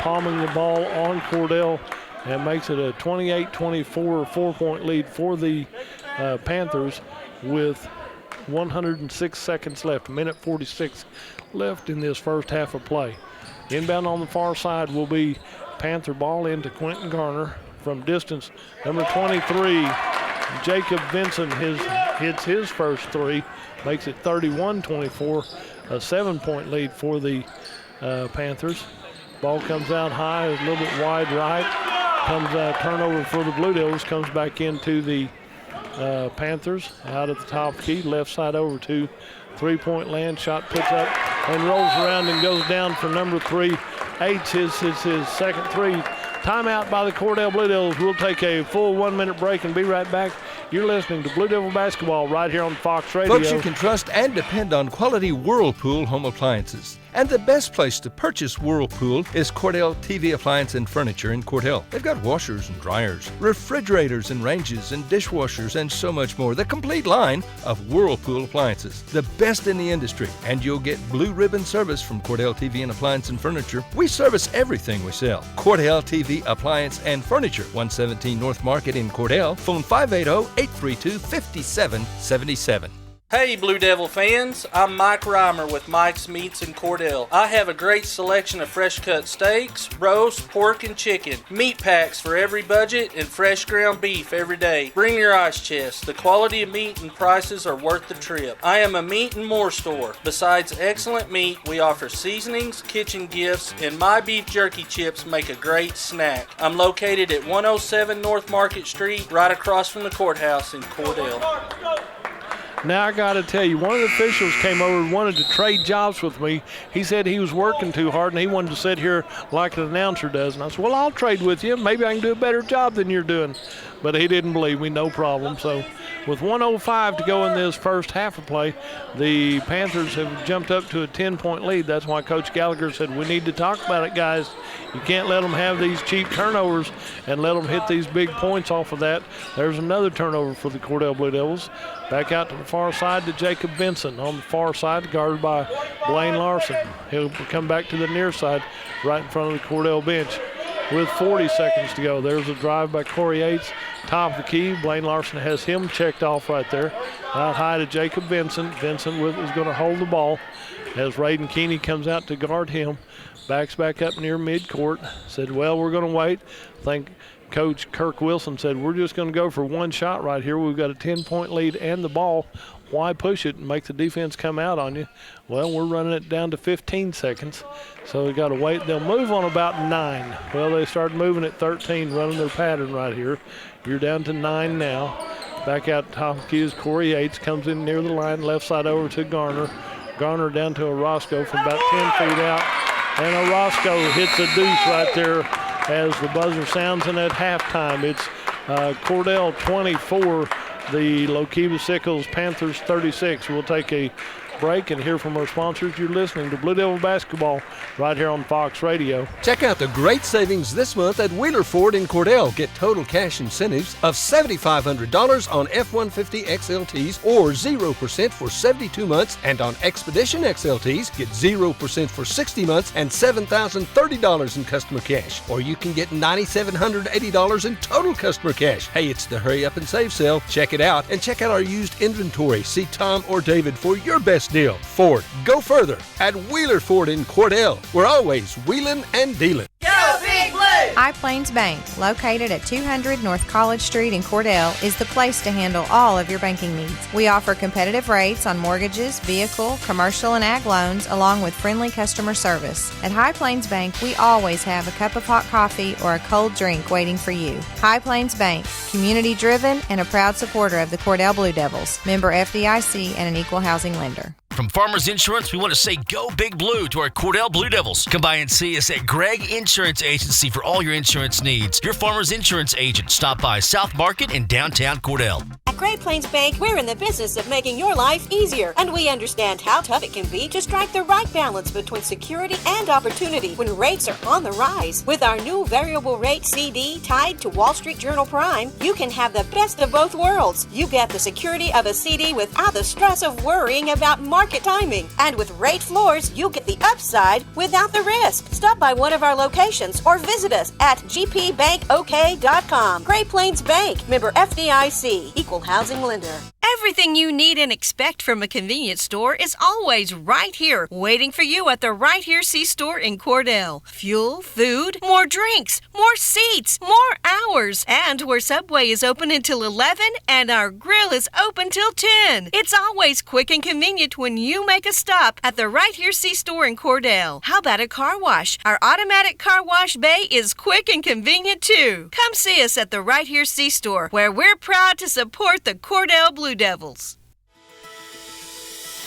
palming the ball on Cordell and makes it a 28-24 4-point lead for the Panthers with 106 seconds left, a minute 46 left in this first half of play. Inbound on the far side will be Panther ball into Quentin Garner from distance. Number 23, Jacob Vincent, his hits his first three, makes it 31-24, a 7-point lead for the Panthers. Ball comes out high, a little bit wide right. Comes turnover for the Blue Devils, comes back into the Panthers. Out at the top of the key, left side over to three-point land. Shot puts up and rolls around and goes down for number 3. H is his second three. Timeout by the Cordell Blue Devils. We'll take a full 1-minute break and be right back. You're listening to Blue Devil Basketball right here on Fox Radio. Folks, you can trust and depend on quality Whirlpool home appliances. And the best place to purchase Whirlpool is Cordell TV Appliance and Furniture in Cordell. They've got washers and dryers, refrigerators and ranges and dishwashers and so much more. The complete line of Whirlpool appliances. The best in the industry. And you'll get blue ribbon service from Cordell TV and Appliance and Furniture. We service everything we sell. Cordell TV Appliance and Furniture, 117 North Market in Cordell. Phone 580-832-5777. Hey Blue Devil fans, I'm Mike Reimer with Mike's Meats in Cordell. I have a great selection of fresh cut steaks, roast, pork, and chicken. Meat packs for every budget and fresh ground beef every day. Bring your ice chest. The quality of meat and prices are worth the trip. I am a meat and more store. Besides excellent meat, we offer seasonings, kitchen gifts, and my beef jerky chips make a great snack. I'm located at 107 North Market Street, right across from the courthouse in Cordell. Now I got to tell you, one of the officials came over and wanted to trade jobs with me. He said he was working too hard and he wanted to sit here like an announcer does. And I said, well, I'll trade with you. Maybe I can do a better job than you're doing. But he didn't believe me, no problem. So with 1:05 to go in this first half of play, the Panthers have jumped up to a 10-point lead. That's why Coach Gallagher said, we need to talk about it, guys. You can't let them have these cheap turnovers and let them hit these big points off of that. There's another turnover for the Cordell Blue Devils. Back out to the far side to Jacob Benson. On the far side, guarded by Blaine Larson. He'll come back to the near side, right in front of the Cordell bench. With 40 seconds to go, there's a drive by Corey Yates. Top of the key, Blaine Larson has him checked off right there. Out high to Jacob Benson. Benson is going to hold the ball as Raiden Keeney comes out to guard him. Backs back up near midcourt. Said, well, we're going to wait. I think Coach Kirk Wilson said, we're just going to go for one shot right here. We've got a 10-point lead and the ball. Why push it and make the defense come out on you? Well, we're running it down to 15 seconds, so we got to wait. They'll move on about 9. Well, they started moving at 13, running their pattern right here. You're down to 9 now. Back out top of the key is Corey Yates, comes in near the line, left side over to Garner. Garner down to Orozco from about 10 feet out, and Orozco hits a deuce right there as the buzzer sounds, and at halftime it's Cordell 24, the Lookeba-Sickles Panthers 36. We'll take a break and hear from our sponsors. You're listening to Blue Devil Basketball right here on Fox Radio. Check out the great savings this month at Wheeler Ford in Cordell. Get total cash incentives of $7,500 on F-150 XLTs or 0% for 72 months, and on Expedition XLTs, get 0% for 60 months and $7,030 in customer cash. Or you can get $9,780 in total customer cash. Hey, it's the Hurry Up and Save sale. Check it out, and check out our used inventory. See Tom or David for your best deal. Ford, go further at Wheeler Ford in Cordell. We're always wheeling and dealing. Go Big Blue! High Plains Bank, located at 200 North College Street in Cordell, is the place to handle all of your banking needs. We offer competitive rates on mortgages, vehicle, commercial, and ag loans, along with friendly customer service. At High Plains Bank, we always have a cup of hot coffee or a cold drink waiting for you. High Plains Bank, community-driven and a proud supporter of the Cordell Blue Devils, member FDIC and an equal housing lender. From Farmers Insurance, we want to say go Big Blue to our Cordell Blue Devils. Come by and see us at Gregg Insurance Agency for all your insurance needs. Your Farmers Insurance agent. Stop by South Market in downtown Cordell. At Great Plains Bank, we're in the business of making your life easier, and we understand how tough it can be to strike the right balance between security and opportunity when rates are on the rise. With our new variable rate CD tied to Wall Street Journal Prime, you can have the best of both worlds. You get the security of a CD without the stress of worrying about market timing. And with rate floors, you get the upside without the risk. Stop by one of our locations or visit us at gpbankok.com. Great Plains Bank, member FDIC, equal Housing Lender. Everything you need and expect from a convenience store is always right here, waiting for you at the Right Here C-Store in Cordell. Fuel, food, more drinks, more seats, more hours, and where Subway is open until 11 and our grill is open till 10. It's always quick and convenient when you make a stop at the Right Here C-Store in Cordell. How about a car wash? Our automatic car wash bay is quick and convenient too. Come see us at the Right Here C-Store, where we're proud to support the Cordell Blue Devils.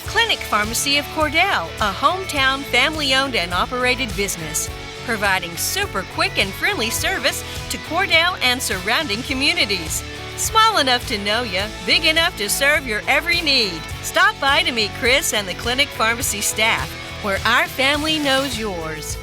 Clinic Pharmacy of Cordell, a hometown family-owned and operated business, providing super quick and friendly service to Cordell and surrounding communities. Small enough to know you, big enough to serve your every need. Stop by to meet Chris and the Clinic Pharmacy staff, where our family knows yours.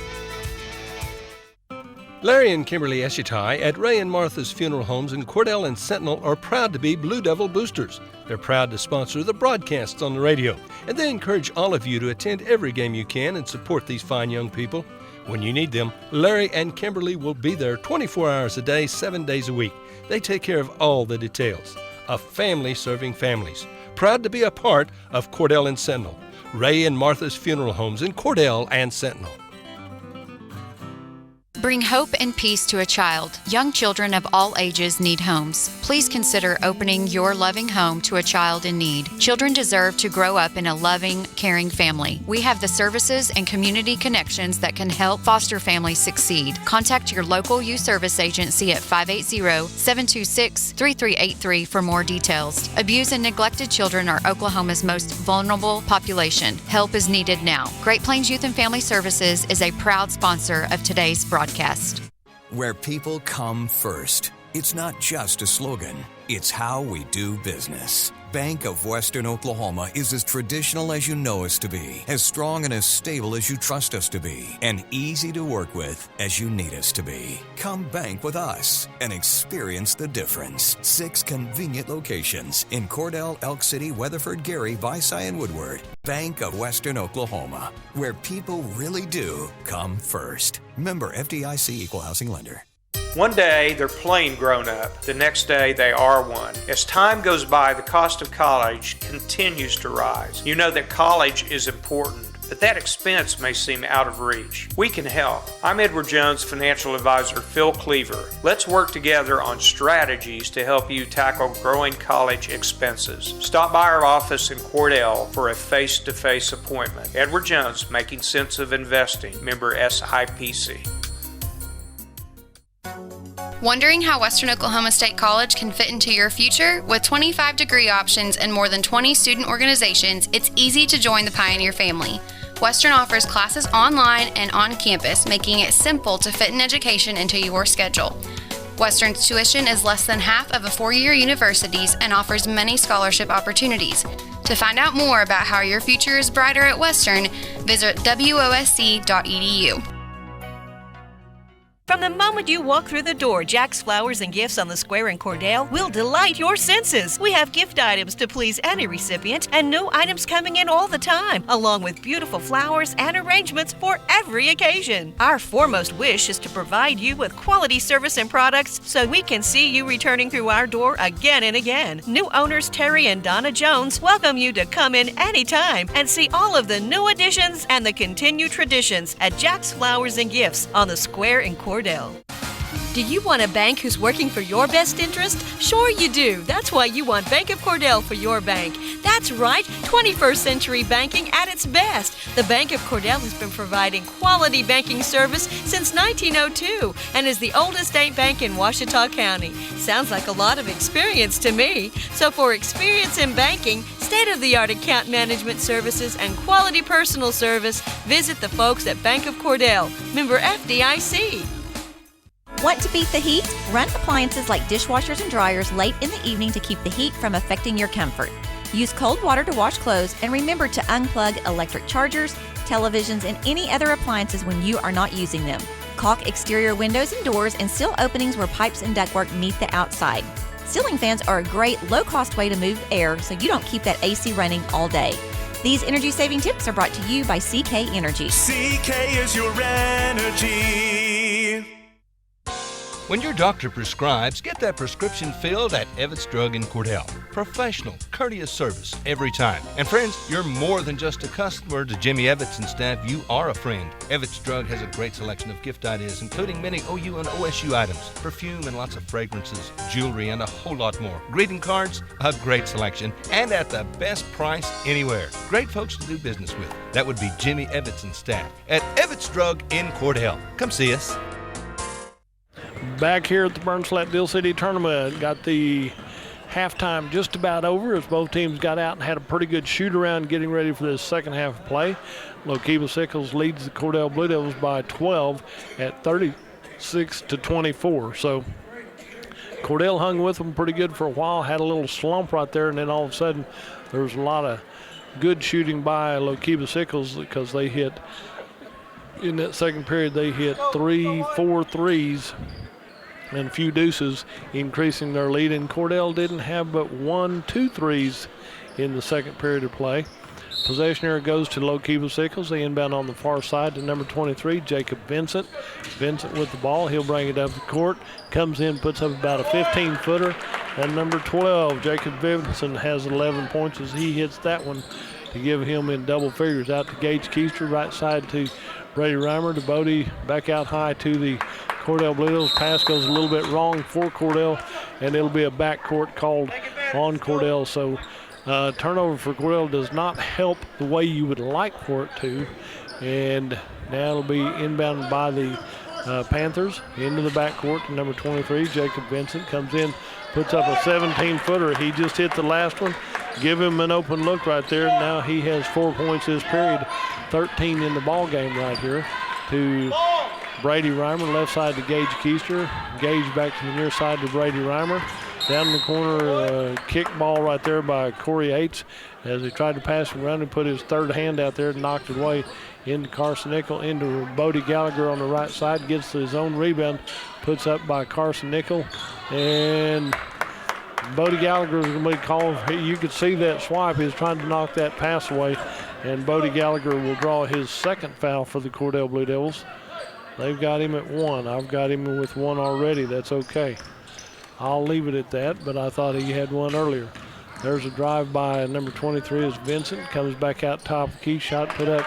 Larry and Kimberly Eshitai at Ray and Martha's Funeral Homes in Cordell and Sentinel are proud to be Blue Devil boosters. They're proud to sponsor the broadcasts on the radio, and they encourage all of you to attend every game you can and support these fine young people. When you need them, Larry and Kimberly will be there 24 hours a day, 7 days a week. They take care of all the details. A family serving families. Proud to be a part of Cordell and Sentinel. Ray and Martha's Funeral Homes in Cordell and Sentinel. Bring hope and peace to a child. Young children of all ages need homes. Please consider opening your loving home to a child in need. Children deserve to grow up in a loving, caring family. We have the services and community connections that can help foster families succeed. Contact your local youth service agency at 580-726-3383 for more details. Abused and neglected children are Oklahoma's most vulnerable population. Help is needed now. Great Plains Youth and Family Services is a proud sponsor of today's broadcast. Where people come first. It's not just a slogan, it's how we do business. Bank of Western Oklahoma is as traditional as you know us to be, as strong and as stable as you trust us to be, and easy to work with as you need us to be. Come bank with us and experience the difference. 6 convenient locations in Cordell, Elk City, Weatherford, Gary, Visay, and Woodward. Bank of Western Oklahoma, where people really do come first. Member FDIC Equal Housing Lender. One day, they're plain grown up. The next day, they are one. As time goes by, the cost of college continues to rise. You know that college is important, but that expense may seem out of reach. We can help. I'm Edward Jones financial advisor Phil Cleaver. Let's work together on strategies to help you tackle growing college expenses. Stop by our office in Cordell for a face-to-face appointment. Edward Jones, Making Sense of Investing, member SIPC. Wondering how Western Oklahoma State College can fit into your future? With 25 degree options and more than 20 student organizations, it's easy to join the Pioneer family. Western offers classes online and on campus, making it simple to fit an education into your schedule. Western's tuition is less than half of a four-year university's and offers many scholarship opportunities. To find out more about how your future is brighter at Western, visit wosc.edu. From the moment you walk through the door, Jack's Flowers and Gifts on the Square in Cordell will delight your senses. We have gift items to please any recipient and new items coming in all the time, along with beautiful flowers and arrangements for every occasion. Our foremost wish is to provide you with quality service and products so we can see you returning through our door again and again. New owners Terry and Donna Jones welcome you to come in anytime and see all of the new additions and the continued traditions at Jack's Flowers and Gifts on the Square in Cordell. Do you want a bank who's working for your best interest? Sure you do. That's why you want Bank of Cordell for your bank. That's right, 21st century banking at its best. The Bank of Cordell has been providing quality banking service since 1902 and is the oldest state bank in Ouachita County. Sounds like a lot of experience to me. So for experience in banking, state-of-the-art account management services, and quality personal service, visit the folks at Bank of Cordell, member FDIC. Want to beat the heat? Run appliances like dishwashers and dryers late in the evening to keep the heat from affecting your comfort. Use cold water to wash clothes and remember to unplug electric chargers, televisions, and any other appliances when you are not using them. Caulk exterior windows and doors and seal openings where pipes and ductwork meet the outside. Ceiling fans are a great low-cost way to move air so you don't keep that AC running all day. These energy-saving tips are brought to you by CK Energy. CK is your energy. When your doctor prescribes, get that prescription filled at Evetts Drug in Cordell. Professional, courteous service every time. And friends, you're more than just a customer to Jimmy Evetts and staff. You are a friend. Evetts Drug has a great selection of gift ideas, including many OU and OSU items, perfume and lots of fragrances, jewelry, and a whole lot more. Greeting cards, a great selection, and at the best price anywhere. Great folks to do business with. That would be Jimmy Evetts and staff at Evetts Drug in Cordell. Come see us. Back here at the Burns-Flat Deal City Tournament, got the halftime just about over as both teams got out and had a pretty good shoot around getting ready for this second half of play. Lookeba-Sickles leads the Cordell Blue Devils by 12 at 36-24. So Cordell hung with them pretty good for a while, had a little slump right there, and then all of a sudden there was a lot of good shooting by Lookeba-Sickles because they hit, in that second period, they hit 3-4 threes and a few deuces, increasing their lead. And Cordell didn't have but 1-2 threes in the second period of play. Possession here goes to Lookeba-Sickles. They inbound on the far side to number 23, Jacob Vincent. Vincent with the ball. He'll bring it up the court. Comes in, puts up about a 15-footer. And number 12, Jacob Vincent, has 11 points as he hits that one to give him in double figures. Out to Gage Keister, right side to Brady Reimer, to Bodie, back out high to the Cordell Blue Devils. Pass goes a little bit wrong for Cordell, and it'll be a backcourt called on Cordell. So turnover for Cordell does not help the way you would like for it to. And now it'll be inbounded by the Panthers into the backcourt to number 23, Jacob Vincent. Comes in, puts up a 17-footer. He just hit the last one. Give him an open look right there. Now he has 4 points this period, 13 in the ball game right here to Brady Reimer, left side to Gage Keister. Gage back to the near side to Brady Reimer. Down in the corner, kick ball right there by Corey Yates as he tried to pass him around and put his third hand out there and knocked it away into Carson Nickel, into Bodie Gallagher on the right side. Gets his own rebound, puts up by Carson Nickel. And Bodie Gallagher is going to be called. You could see that swipe. He was trying to knock that pass away. And Bodie Gallagher will draw his second foul for the Cordell Blue Devils. They've got him at 1. I've got him with 1 already. That's okay. I'll leave it at that, but I thought he had 1 earlier. There's a drive by number 23 is Vincent. Comes back out top. Key shot put up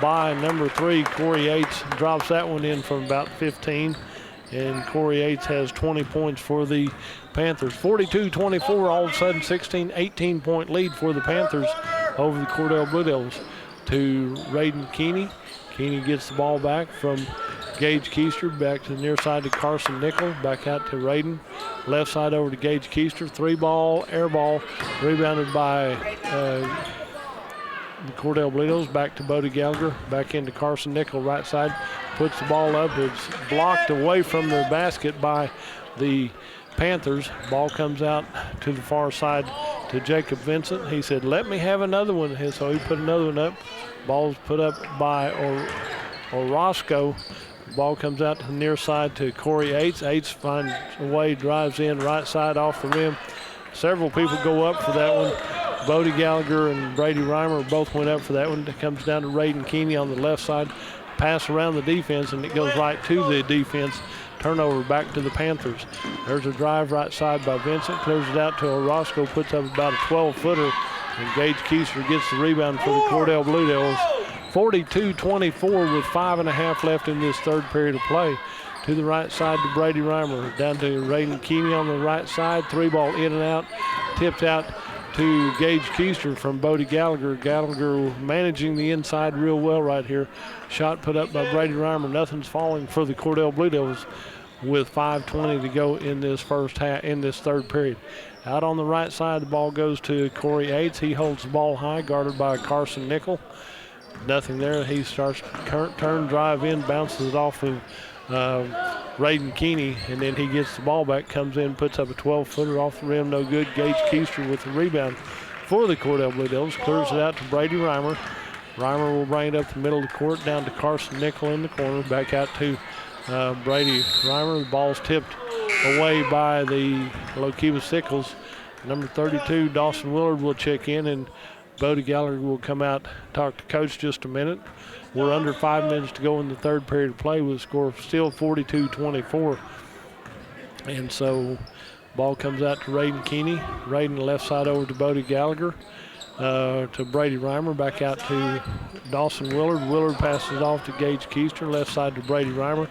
by number 3, Corey Yates. Drops that one in from about 15. And Corey Yates has 20 points for the Panthers. 42-24, all of a sudden 16, 18-point lead for the Panthers over the Cordell Blue Devils. To Raiden Keeney. Keeney gets the ball back from Gage Keister, back to the near side to Carson Nickel, back out to Raiden. Left side over to Gage Keister. 3-ball, air ball, rebounded by the Cordell Blue Devils. Back to Bodie Gallagher, back into Carson Nickel, right side. Puts the ball up. It's blocked away from the basket by the Panthers. Ball comes out to the far side to Jacob Vincent. He said, let me have another one. And so he put another one up. Ball's put up by Orozco. Ball comes out to the near side to Corey Yates. Yates finds a way, drives in, right side off the rim. Several people go up for that one. Bodie Gallagher and Brady Reimer both went up for that one. It comes down to Raiden Keeney on the left side. Pass around the defense, and it goes right to the defense. Turnover back to the Panthers. There's a drive right side by Vincent. Clears it out to Orozco, puts up about a 12-footer. And Gage Keister gets the rebound for the Cordell Blue Devils. 42-24 with 5.5 left in this third period of play. To the right side to Brady Reimer. Down to Raiden Keeney on the right side. 3-ball in and out. Tipped out to Gage Keister from Bodie Gallagher. Gallagher managing the inside real well right here. Shot put up by Brady Reimer. Nothing's falling for the Cordell Blue Devils with 5:20 to go in this first half, in this third period. Out on the right side, the ball goes to Corey Yates. He holds the ball high, guarded by Carson Nickel. Nothing there. He starts turn, drive in, bounces it off of Raiden Keeney, and then he gets the ball back, comes in, puts up a 12-footer off the rim, no good. Gage Keister with the rebound for the Cordell Blue Devils. Clears it out to Brady Reimer. Reimer will bring it up the middle of the court, down to Carson Nickel in the corner, back out to Brady Reimer. The ball's tipped away by the Lookeba-Sickles. Number 32, Dawson Willard, will check in, and Bodie Gallagher will come out, talk to Coach just a minute. We're under 5 minutes to go in the third period of play with a score of still 42-24. And so ball comes out to Raiden Keeney. Raiden left side over to Bodie Gallagher. To Brady Reimer, back out to Dawson Willard. Willard passes off to Gage Keister, left side to Brady Reimer.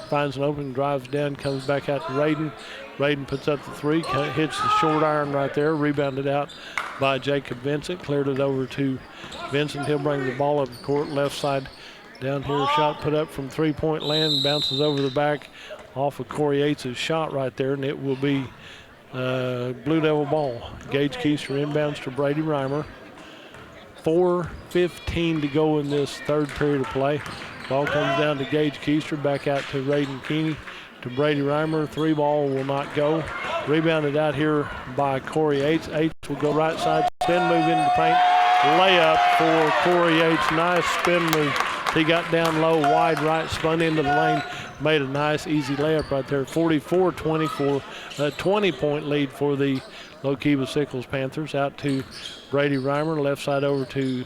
Finds an opening, drives down, comes back out to Raiden. Raiden puts up the three, hits the short iron right there, rebounded out by Jacob Vincent, cleared it over to Vincent. He'll bring the ball up the court, left side down here. Shot put up from three-point land, bounces over the back off of Corey Yates' shot right there, and it will be Blue Devil ball. Gage Keister inbounds to Brady Reimer. 4:15 to go in this third period of play. Ball comes down to Gage Keister, back out to Raiden Keeney, to Brady Reimer. Three ball will not go. Rebounded out here by Corey Yates. Yates will go right side, spin move into the paint. Layup for Corey Yates. Nice spin move. He got down low, wide right, spun into the lane, made a nice, easy layup right there. 44-24, a 20-point lead for the Lookeba-Sickles Panthers. Out to Brady Reimer, left side over to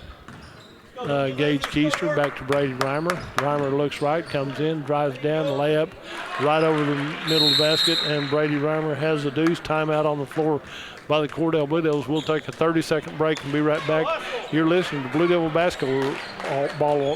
Gage Keister, back to Brady Reimer. Reimer looks right, comes in, drives down, layup right over the middle of the basket, and Brady Reimer has the deuce. Timeout on the floor by the Cordell Blue Devils. We'll take a 30-second break and be right back. You're listening to Blue Devil basketball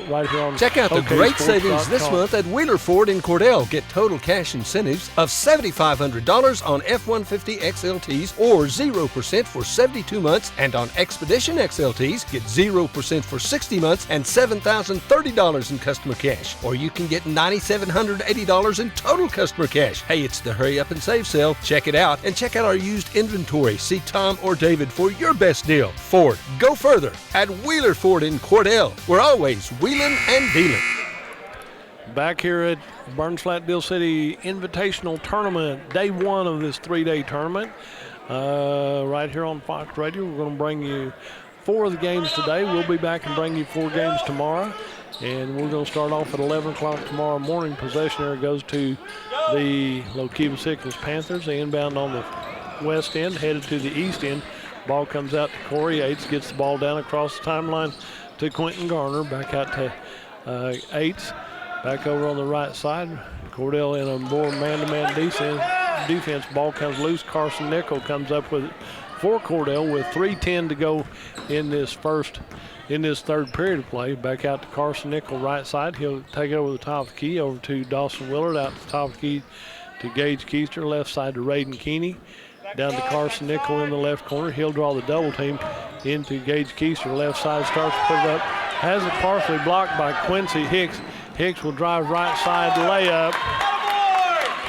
right here on Check out the great savings this month at Wheeler Ford in Cordell. Get total cash incentives of $7,500 on F-150 XLTs or 0% for 72 months, and on Expedition XLTs, get 0% for 60 months and $7,030 in customer cash. Or you can get $9,780 in total customer cash. Hey, it's the Hurry Up and Save sale. Check it out, and check out our used inventory. See Tom or David for your best deal. Ford, go further at Wheeler Ford in Cordell. We're always wheeling and dealing. Back here at Burns Flat Deal City Invitational Tournament, day one of this three-day tournament. Right here on Fox Radio, we're going to bring you 4 of the games today. We'll be back and bring you 4 games tomorrow. And we're going to start off at 11 o'clock tomorrow morning. Possession there goes to the Lookeba-Sickles Panthers. They inbound on the west end, headed to the east end. Ball comes out to Corey Yates, gets the ball down across the timeline to Quentin Garner, back out to Yates, back over on the right side. Cordell in a more man-to-man defense. Ball comes loose. Carson Nickel comes up with it for Cordell with 3:10 to go in this third period of play. Back out to Carson Nickel, right side. He'll take it over the top of the key, over to Dawson Willard, out to the top of the key to Gage Keister, left side to Raiden Keeney. Down to Carson Nickel in the left corner. He'll draw the double team into Gage Keister. Left side, starts to put it up. Has it partially blocked by Quincy Hicks. Hicks will drive right side, layup.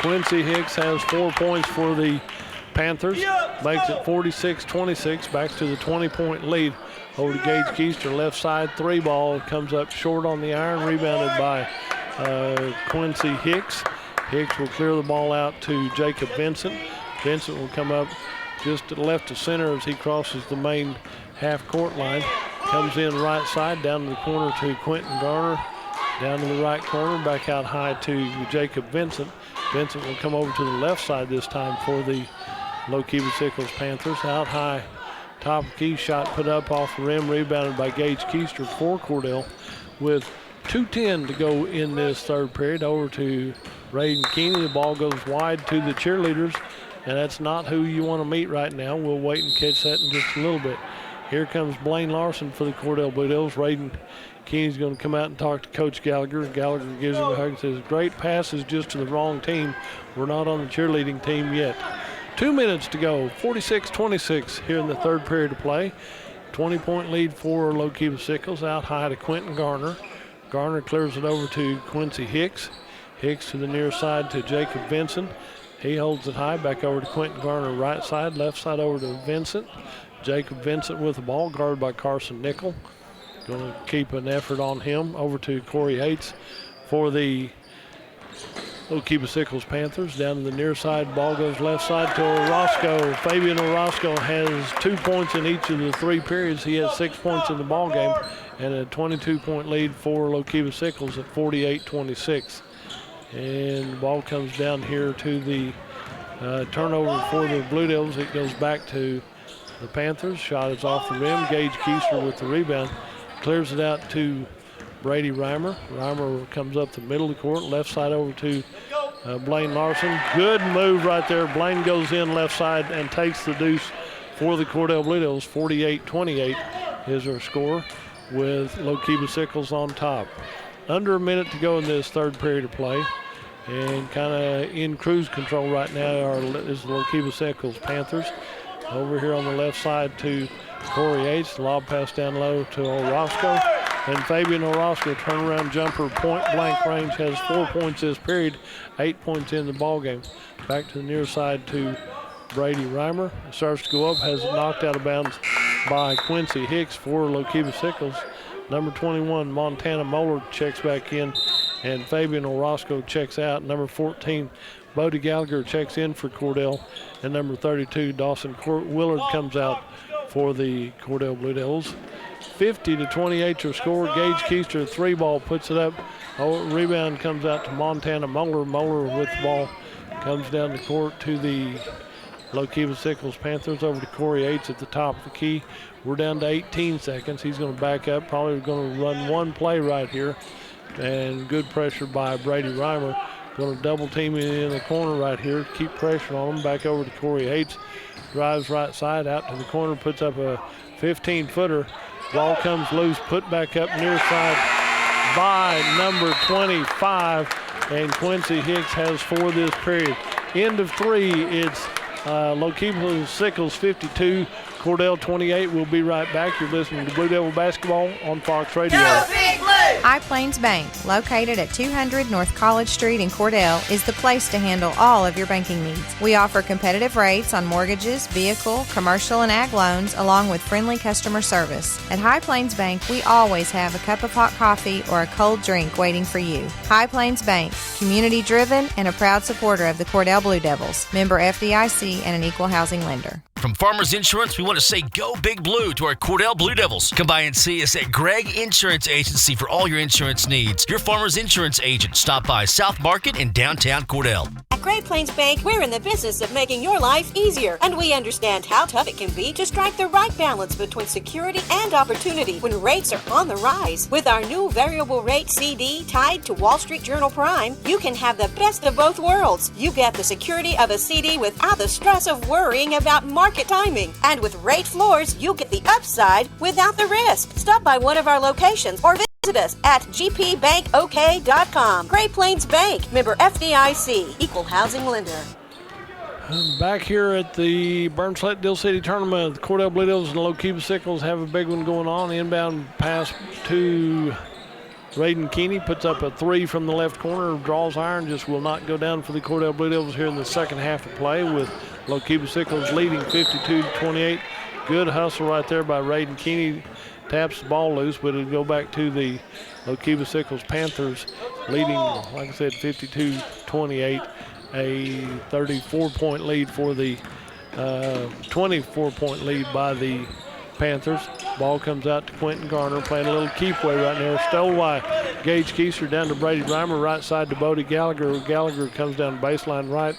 Quincy Hicks has 4 points for the Panthers. Makes it 46-26. Back to the 20-point lead. Over to Gage Keister. Left side, three ball. Comes up short on the iron. Rebounded by Quincy Hicks. Hicks will clear the ball out to Jacob Vincent. Vincent will come up just to the left of center as he crosses the main half-court line. Comes in right side, down to the corner to Quentin Garner. Down to the right corner, back out high to Jacob Vincent. Vincent will come over to the left side this time for the Lookeba-Sickles Panthers. Out high, top of key, shot put up off the rim, rebounded by Gage Keister for Cordell. With 2:10 to go in this third period, over to Raiden Keeney. The ball goes wide to the cheerleaders. And that's not who you want to meet right now. We'll wait and catch that in just a little bit. Here comes Blaine Larson for the Cordell Blue Devils. Raiden Keeney's going to come out and talk to Coach Gallagher. Gallagher gives him a hug and says, great passes just to the wrong team. We're not on the cheerleading team yet. 2 minutes to go, 46-26 here in the third period of play. 20-point lead for Lookeba-Sickles. Out high to Quentin Garner. Garner clears it over to Quincy Hicks. Hicks to the near side to Jacob Vincent. He holds it high, back over to Quentin Garner, right side, left side over to Vincent. Jacob Vincent with the ball, guarded by Carson Nickel. Going to keep an effort on him. Over to Corey Yates for the Lookeba-Sickles Panthers. Down to the near side, ball goes left side to Orozco. Fabian Orozco has 2 points in each of the 3 periods. He has 6 points in the ball game, and a 22-point lead for Lookeba-Sickles at 48-26. And the ball comes down here to the turnover for the Blue Devils. It goes back to the Panthers. Shot is off the rim. Gage Keister with the rebound. Clears it out to Brady Reimer. Reimer comes up the middle of the court. Left side over to Blaine Larson. Good move right there. Blaine goes in left side and takes the deuce for the Cordell Blue Devils. 48-28 is their score with Lookeba-Sickles on top. Under a minute to go in this third period of play. And kind of in cruise control right now is the Lookeba-Sickles Panthers. Over here on the left side to Corey Yates. Lob pass down low to Orozco. And Fabian Orozco, turnaround jumper, point blank range, has 4 points this period, 8 points in the ball game. Back to the near side to Brady Reimer. Starts to go up, has it knocked out of bounds by Quincy Hicks for Lookeba-Sickles. Number 21, Montana Moeller, checks back in, and Fabian Orozco checks out. Number 14, Bodie Gallagher, checks in for Cordell, and number 32, Dawson Willard, comes out for the Cordell Blue Devils. 50-28 your score. Gage Keister, 3-ball, puts it up. Rebound comes out to Montana Moeller. Moeller with the ball comes down the court to the Lookeba-Sickles Panthers. Over to Corey Yates at the top of the key. We're down to 18 seconds. He's going to back up, probably going to run one play right here. And good pressure by Brady Reimer. Going to double team in the corner right here. Keep pressure on him. Back over to Corey Yates. Drives right side out to the corner. Puts up a 15-footer. Ball comes loose. Put back up near side by number 25. And Quincy Hicks has 4 this period. End of 3. It's Lookeba-Sickles 52. Cordell 28. We'll be right back. You're listening to Blue Devil Basketball on Fox Radio. High Plains Bank, located at 200 North College Street in Cordell, is the place to handle all of your banking needs. We offer competitive rates on mortgages, vehicle, commercial, and ag loans, along with friendly customer service. At High Plains Bank, we always have a cup of hot coffee or a cold drink waiting for you. High Plains Bank, community-driven and a proud supporter of the Cordell Blue Devils, member FDIC and an equal housing lender. From Farmers Insurance, we want to say go Big Blue to our Cordell Blue Devils. Come by and see us at Gregg Insurance Agency for all your insurance needs. Your Farmers Insurance agent. Stop by South Market in downtown Cordell. At Great Plains Bank, we're in the business of making your life easier, and we understand how tough it can be to strike the right balance between security and opportunity when rates are on the rise. With our new variable rate CD tied to Wall Street Journal Prime, you can have the best of both worlds. You get the security of a CD without the stress of worrying about market timing. And with rate floors, you get the upside without the risk. Stop by one of our locations or visit us at gpbankok.com. Great Plains Bank, member FDIC, equal housing lender. Back here at the Burnslett Dill City Tournament, the Cordell Blue Devils and Lookeba-Sickles have a big one going on. Inbound pass to Raiden Keeney, puts up a 3 from the left corner, draws iron, just will not go down for the Cordell Blue Devils here in the second half of play, with Lookeba-Sickles leading 52-28. Good hustle right there by Raiden Keeney. Taps the ball loose, but it'll go back to the Lookeba-Sickles Panthers, leading, like I said, 52-28. A 34-point lead for the 24-point lead by the Panthers. Ball comes out to Quentin Garner, playing a little keep way right now. Stole by Gage Keister down to Brady Reimer, right side to Bodie Gallagher. Gallagher comes down baseline right.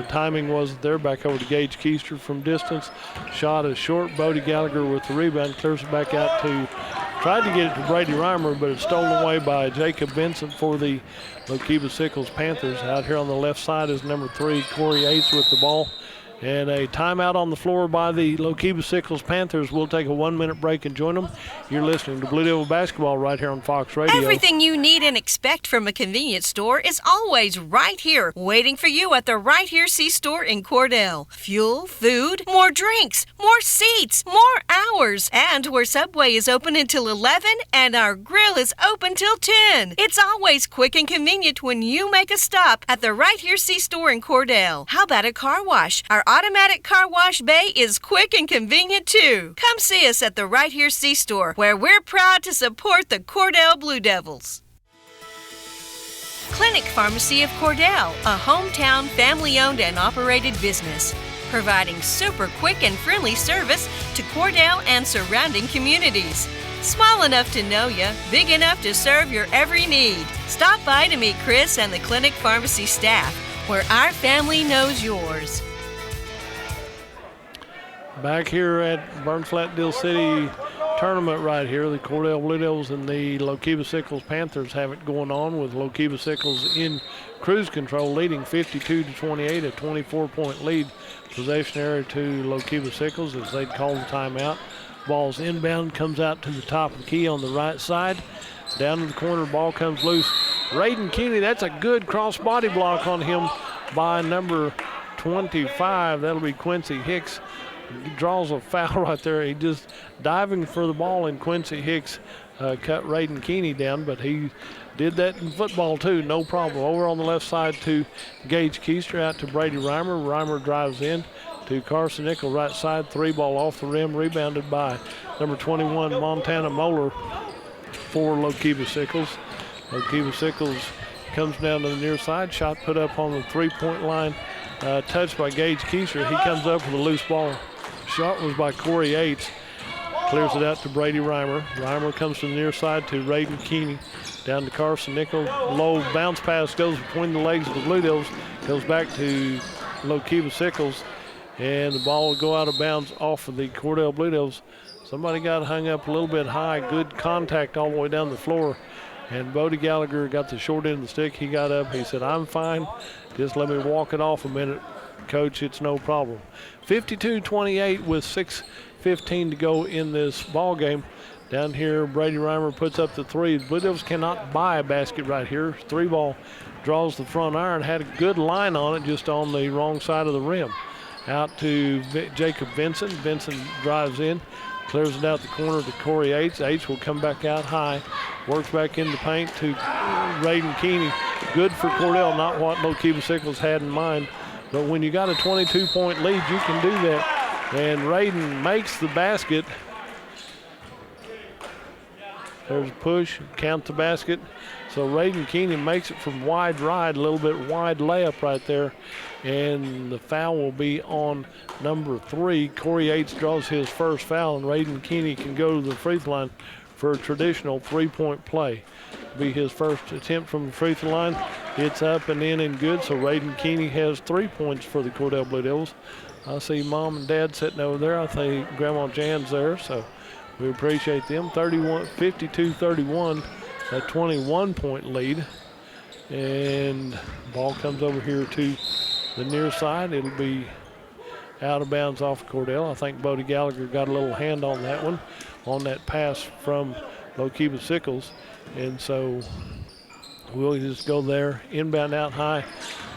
Timing wasn't there. Back over to Gage Keister from distance. Shot is short. Bodie Gallagher with the rebound, clears it back out to, tried to get it to Brady Reimer, but it's stolen away by Jacob Vincent for the Lookeba-Sickles Panthers. Out here on the left side is number 3, Corey Yates with the ball. And a timeout on the floor by the Lookeba-Sickles Panthers. We'll take a 1-minute break and join them. You're listening to Blue Devil Basketball right here on Fox Radio. Everything you need and expect from a convenience store is always right here, waiting for you at the Right Here C-Store in Cordell. Fuel, food, more drinks, more seats, more hours, and where Subway is open until 11 and our grill is open till 10. It's always quick and convenient when you make a stop at the Right Here C-Store in Cordell. How about a car wash? Our automatic car wash bay is quick and convenient too. Come see us at the Right Here C-Store, where we're proud to support the Cordell Blue Devils. Clinic Pharmacy of Cordell, a hometown family-owned and operated business, providing super quick and friendly service to Cordell and surrounding communities. Small enough to know you, big enough to serve your every need. Stop by to meet Chris and the Clinic Pharmacy staff, where our family knows yours. Back here at Burnslett Dill City tournament right here. The Cordell Blue Devils and the Lookeba-Sickles Panthers have it going on, with Lookeba-Sickles in cruise control, leading 52-28, a 24-point lead. Possession area to Lookeba-Sickles as they'd call the timeout. Ball's inbound, comes out to the top of the key on the right side. Down to the corner, ball comes loose. Raiden Keeney, that's a good cross body block on him by number 25. That'll be Quincy Hicks. He draws a foul right there. He just diving for the ball, and Quincy Hicks cut Raiden Keeney down, but he did that in football too, no problem. Over on the left side to Gage Keister, out to Brady Reimer. Reimer drives in to Carson Nickel, right side, 3-ball off the rim, rebounded by number 21, Montana Moeller for Lookeba-Sickles. Lookeba-Sickles comes down to the near side, shot put up on the 3-point line, touched by Gage Keister. He comes up with a loose ball. Shot was by Corey Yates. Clears it out to Brady Reimer. Reimer comes to the near side to Raiden Keeney. Down to Carson Nickel. Low bounce pass goes between the legs of the Blue Devils. Goes back to Lookeba-Sickles. And the ball will go out of bounds off of the Cordell Blue Devils. Somebody got hung up a little bit high. Good contact all the way down the floor. And Bodie Gallagher got the short end of the stick. He got up. He said, "I'm fine. Just let me walk it off a minute, Coach. It's no problem." 52-28 with 6:15 to go in this ball game. Down here, Brady Reimer puts up the three. The Blue Devils cannot buy a basket right here. 3-ball draws the front iron. Had a good line on it, just on the wrong side of the rim. Out to Jacob Vinson. Vinson drives in, clears it out the corner to Corey Yates. Yates will come back out high. Works back in the paint to Raiden Keeney. Good for Cordell, not what Lookeba-Sickles had in mind. But when you got a 22-point lead, you can do that. And Raiden makes the basket. There's a push, count the basket. So Raiden Keeney makes it from wide right, a little bit wide layup right there. And the foul will be on number 3. Corey Yates draws his first foul, and Raiden Keeney can go to the free throw line for a traditional 3-point play. Be his first attempt from the free throw line. It's up and in and good, so Raiden Keeney has 3 points for the Cordell Blue Devils. I see Mom and Dad sitting over there. I think Grandma Jan's there, so we appreciate them. 52-31, a 21-point lead. And ball comes over here to the near side. It'll be out of bounds off Cordell. I think Bodie Gallagher got a little hand on that one, on that pass from Lookeba-Sickles. And so we'll just go there, inbound out high.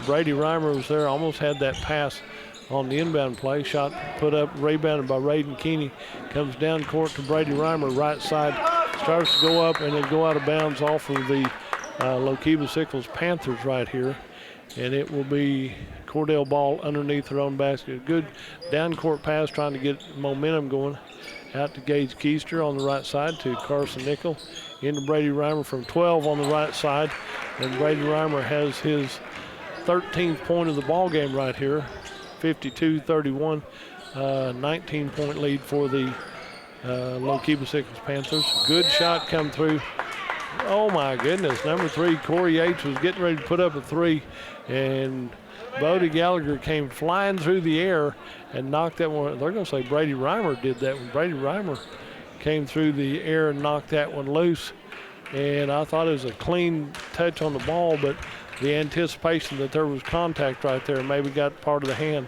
Brady Reimer was there, almost had that pass on the inbound play. Shot put up, rebounded by Raiden Keeney. Comes down court to Brady Reimer, right side. Starts to go up and then go out of bounds off of the Lookeba-Sickles Panthers right here. And it will be Cordell ball underneath their own basket. Good down court pass, trying to get momentum going. Out to Gage Keister on the right side to Carson Nickel. Into Brady Reimer from 12 on the right side. And Brady Reimer has his 13th point of the ball game right here. 52-31, 19-point lead for the Lookeba-Sickles Panthers. Good shot come through. Oh my goodness, number 3, Corey Yates was getting ready to put up a 3, and Bodie Gallagher came flying through the air and knocked that one. They're going to say Brady Reimer did that one. Brady Reimer came through the air and knocked that one loose. And I thought it was a clean touch on the ball, but the anticipation that there was contact right there maybe got part of the hand.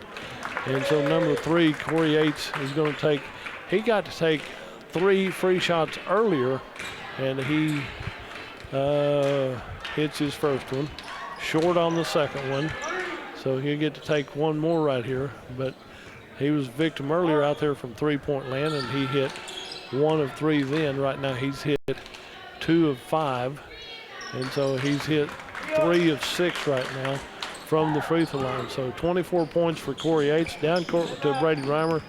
And so number 3, Corey Yates, is going to take, he got to take 3 free shots earlier, and he hits his first one. Short on the second one. So he'll get to take one more right here. But he was a victim earlier out there from 3-point land, and he hit 1 of 3 then. Right now he's hit 2 of 5. And so he's hit 3 of 6 right now from the free throw line. So 24 points for Corey Yates. Down court to Brady Reimer.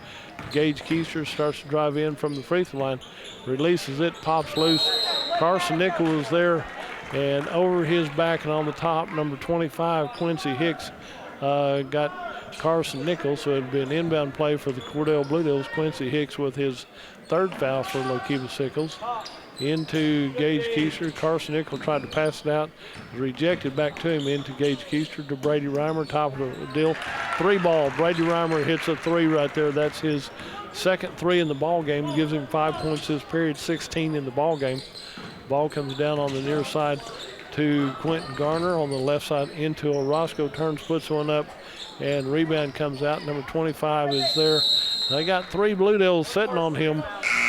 Gage Keister starts to drive in from the free throw line. Releases it, pops loose. Carson Nickel is there. And over his back and on the top, number 25, Quincy Hicks, got Carson Nickel. So it'd be an inbound play for the Cordell Blue Devils. Quincy Hicks with his 3rd foul for Lookeba-Sickles. into Gage Keister. Carson Nickel tried to pass it out. Rejected back to him into Gage Keister to Brady Reimer. Top of the deal. 3 ball. Brady Reimer hits a 3 right there. That's his second 3 in the ball game. Gives him 5 points this period, 16 in the ball game. Ball comes down on the near side to Quentin Garner. On the left side into Orozco. Turns, puts one up, and rebound comes out. Number 25 is there. They got 3 Blue Devils sitting on him,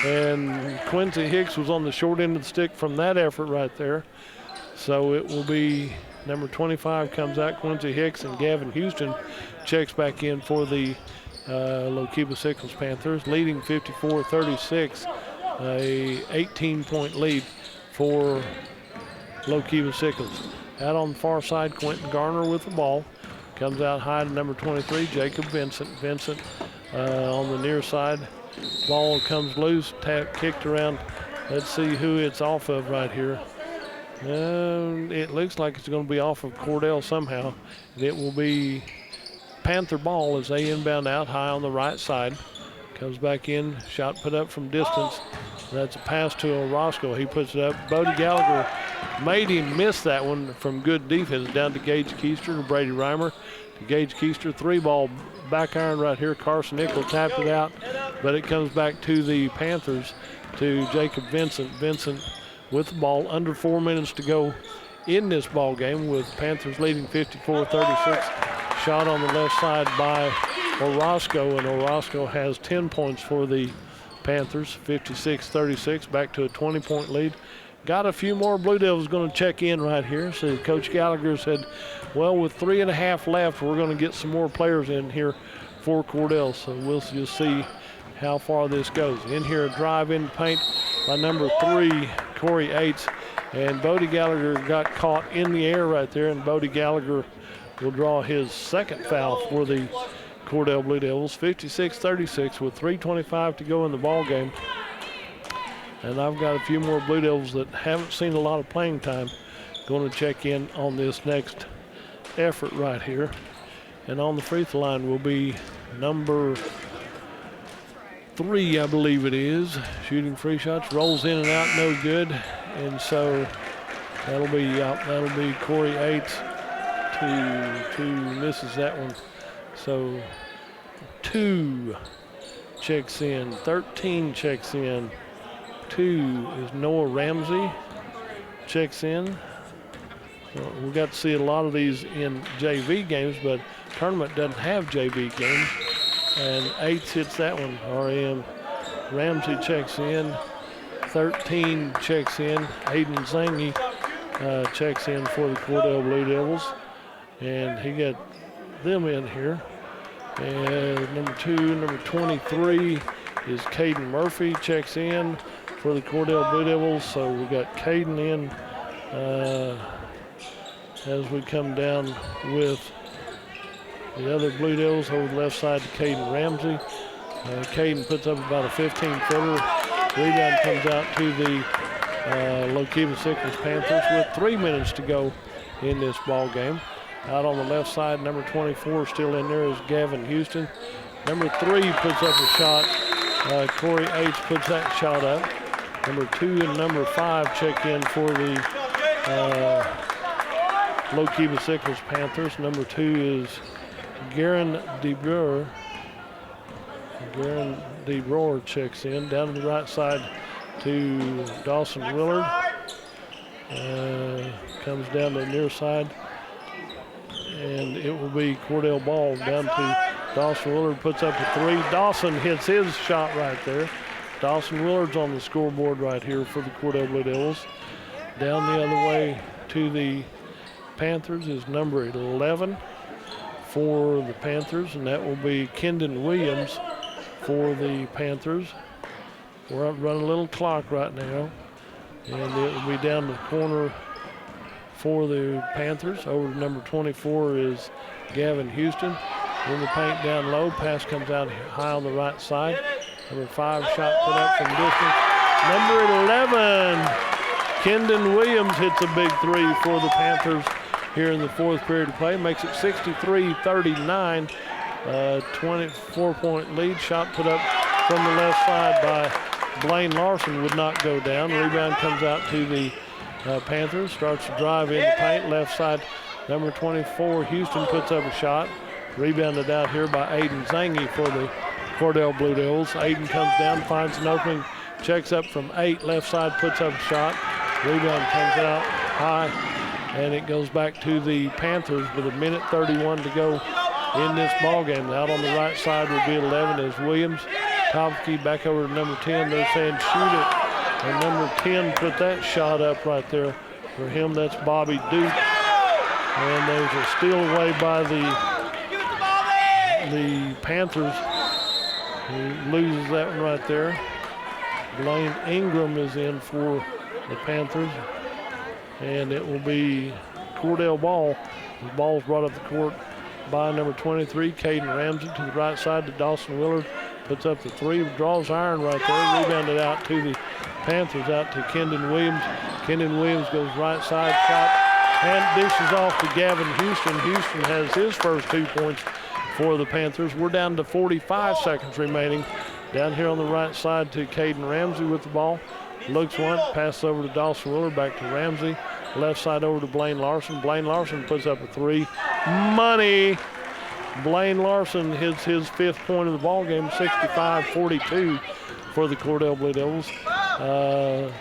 and Quincy Hicks was on the short end of the stick from that effort right there. So it will be number 25 comes out, Quincy Hicks, and Gavin Houston checks back in for the Lookeba-Sickles Panthers, leading 54-36, a 18-point lead for Lookeba-Sickles. Out on the far side, Quentin Garner with the ball. Comes out high to number 23, Jacob Vincent. Vincent on the near side. Ball comes loose, kicked around. Let's see who it's off of right here. It looks like it's going to be off of Cordell somehow. It will be Panther ball as they inbound out high on the right side. Comes back in, shot put up from distance. That's a pass to Orozco. He puts it up. Bodie Gallagher made him miss that one from good defense. Down to Gage Keister to Brady Reimer. To Gage Keister, 3 ball back iron right here. Carson Nickel tapped it out, but it comes back to the Panthers, to Jacob Vincent. Vincent with the ball, under 4 minutes to go in this ball game, with Panthers leading 54-36. Shot on the left side by Orozco, and Orozco has 10 points for the Panthers, 56-36, back to a 20-point lead. Got a few more Blue Devils going to check in right here. So Coach Gallagher said, well, with 3.5 left, we're going to get some more players in here for Cordell. So we'll just see how far this goes. In here, a drive in the paint by number 3, Corey Yates. And Bodie Gallagher got caught in the air right there, and Bodie Gallagher will draw his second foul for the Cordell Blue Devils. 56-36 with 3:25 to go in the ball game. And I've got a few more Blue Devils that haven't seen a lot of playing time going to check in on this next effort right here. And on the free throw line will be number 3, I believe it is. Shooting free shots, rolls in and out, no good. And so that'll be Corey Yates. 2 misses that one. So 2 checks in, 13 checks in. 2 is Noah Ramsey, checks in. Well, we got to see a lot of these in JV games, but tournament doesn't have JV games. And 8 hits that one, RM. Ramsey checks in, 13 checks in. Aiden Zangi checks in for the Cordell Blue Devils. And he got them in here. And number 2, number 23 is Caden Murphy, checks in for the Cordell Blue Devils. So we got Caden in as we come down with the other Blue Devils over the left side to Caden Ramsey. Caden puts up about a 15-footer. Rebound comes out to the Lookeba-Sickles Panthers with 3 minutes to go in this ball game. Out on the left side, number 24 still in there is Gavin Houston. Number 3 puts up a shot. Corey Yates puts that shot up. Number 2 and number 5 check in for the Lookeba-Sickles Panthers. Number 2 is Garen DeBroer. Garen DeBroer checks in. Down to the right side to Dawson Willard. Comes down to the near side. And it will be Cordell ball down to Dawson Willard, puts up a 3. Dawson hits his shot right there. Dawson Willard's on the scoreboard right here for the Cordell Blue Devils. Down the other way to the Panthers is number 11 for the Panthers, and that will be Kendon Williams for the Panthers. We're running a little clock right now, and it will be down the corner for the Panthers. Over to number 24 is Gavin Houston. In the paint down low. Pass comes out high on the right side. Number 5 shot put up from distance. Number 11, Kendon Williams hits a big 3 for the Panthers here in the 4th period of play. Makes it 63-39. 24-point lead. Shot put up from the left side by Blaine Larson would not go down. Rebound comes out to the Panthers. Starts to drive in the paint. Left side, number 24, Houston puts up a shot. Rebounded out here by Aiden Zangi for the Cordell Blue Devils. Aiden comes down, finds an opening, checks up from 8. Left side, puts up a shot. Rebound comes out high, and it goes back to the Panthers with 1:31 to go in this ball game. Out on the right side will be 11 as Williams. Topke back over to number 10. They're saying shoot it. And number 10 put that shot up right there for him. That's Bobby Duke. And there's a steal away by the Panthers. He loses that one right there. Blaine Ingram is in for the Panthers. And it will be Cordell ball. The ball's brought up the court by number 23, Caden Ramsey, to the right side to Dawson Willard. Puts up the 3, draws iron right there. Rebounded out to the Panthers, out to Kendon Williams. Kendon Williams goes right side, shot, and dishes off to Gavin Houston. Houston has his first 2 points for the Panthers. We're down to 45 seconds remaining. Down here on the right side to Caden Ramsey with the ball. Looks one, passes over to Dawson Willard, back to Ramsey. Left side over to Blaine Larson. Blaine Larson puts up a 3. Money! Blaine Larson hits his 5th point of the ball game, 65-42 for the Cordell Blue Devils.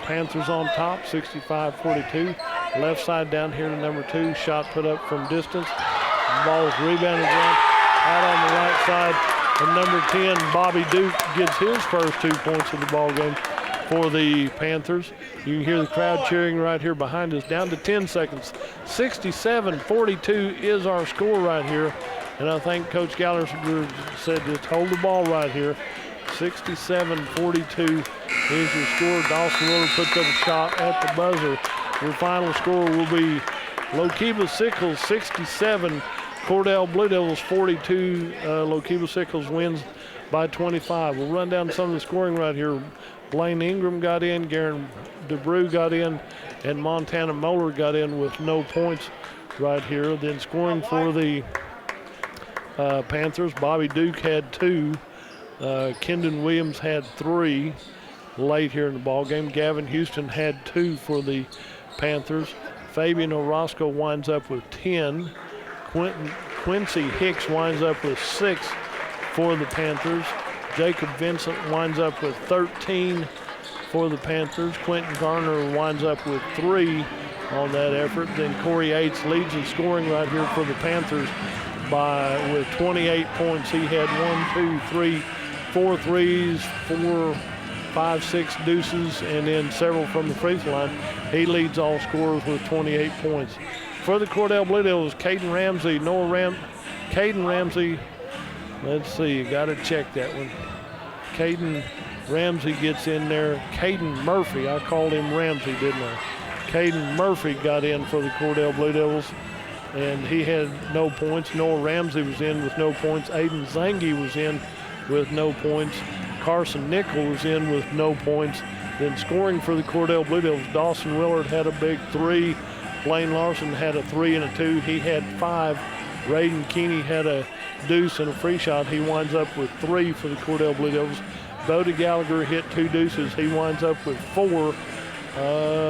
Panthers on top, 65-42. Left side down here to number 2. Shot put up from distance. The ball's rebounded out on the right side. And number 10, Bobby Duke, gets his first 2 points of the ball game for the Panthers. You can hear the crowd cheering right here behind us. Down to 10 seconds. 67-42 is our score right here. And I think Coach Gallagher said just hold the ball right here. 67-42 is your score. Dawson Willard puts up a shot at the buzzer. Your final score will be Lookeba-Sickles 67, Cordell Blue Devils 42. Lookeba-Sickles wins by 25. We'll run down some of the scoring right here. Blaine Ingram got in, Garen DeBrew got in, and Montana Moeller got in with no points right here. Then scoring for the Panthers, Bobby Duke had 2. Kendon Williams had 3 late here in the ball game. Gavin Houston had 2 for the Panthers. Fabian Orozco winds up with 10. Quincy Hicks winds up with 6 for the Panthers. Jacob Vincent winds up with 13 for the Panthers. Quentin Garner winds up with 3 on that effort. Then Corey Yates leads in scoring right here for the Panthers with 28 points. He had 4 threes, 4, 5, 6 deuces, and then several from the free throw line. He leads all scorers with 28 points. For the Cordell Blue Devils, Caden Ramsey, Caden Ramsey, let's see, got to check that one. Caden Ramsey gets in there. Caden Murphy, I called him Ramsey, didn't I? Caden Murphy got in for the Cordell Blue Devils, and he had no points. Noah Ramsey was in with no points. Aiden Zangi was in with no points. Carson Nickel was in with no points. Then scoring for the Cordell Blue Devils, Dawson Willard had a big 3. Blaine Larson had a 3 and a 2. He had 5. Raiden Keeney had a deuce and a free shot. He winds up with 3 for the Cordell Blue Devils. Bodie Gallagher hit 2 deuces. He winds up with 4.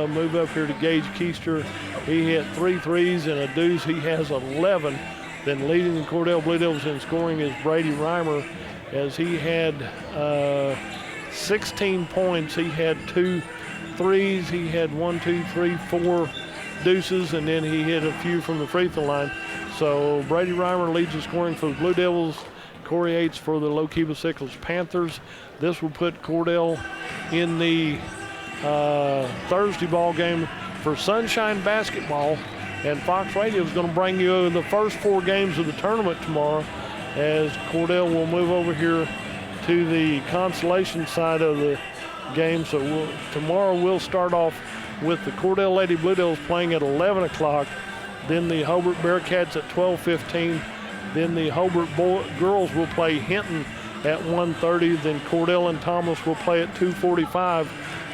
Move up here to Gage Keister. He hit 3 threes and a deuce. He has 11. Then leading the Cordell Blue Devils in scoring is Brady Reimer, as he had 16 points. He had 2 threes. He had 1, 2, 3, 4 deuces, and then he hit a few from the free throw line. So Brady Reimer leads the scoring for the Blue Devils. Corey Yates for the Lookeba-Sickles Panthers. This will put Cordell in the Thursday ball game for Sunshine Basketball. And Fox Radio is going to bring you the first 4 games of the tournament tomorrow, as Cordell will move over here to the consolation side of the game. So tomorrow we'll start off with the Cordell Lady Blue Devils playing at 11 o'clock. Then the Hobart Bearcats at 12:15. Then the Hobart girls will play Hinton at 1:30. Then Cordell and Thomas will play at 2:45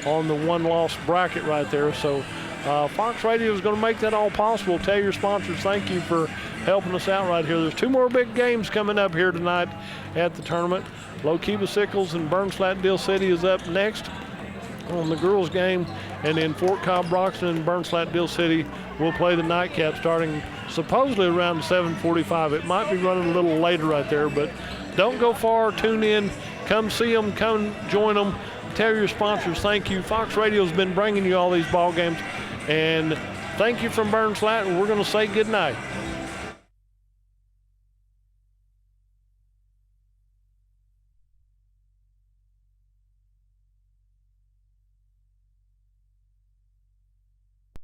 on the one-loss bracket right there. So Fox Radio is going to make that all possible. Tell your sponsors thank you for helping us out right here. There's 2 more big games coming up here tonight at the tournament. Lookeba-Sickles and Burns Flat Deal City is up next. on the girls game, and then Fort Cobb, Broxton, and Burnslatt, Dill City will play the nightcap starting supposedly around 7:45. It might be running a little later right there, but don't go far. Tune in. Come see them. Come join them. Tell your sponsors thank you. Fox Radio's been bringing you all these ball games, and thank you from Burnslatt, and we're going to say good night.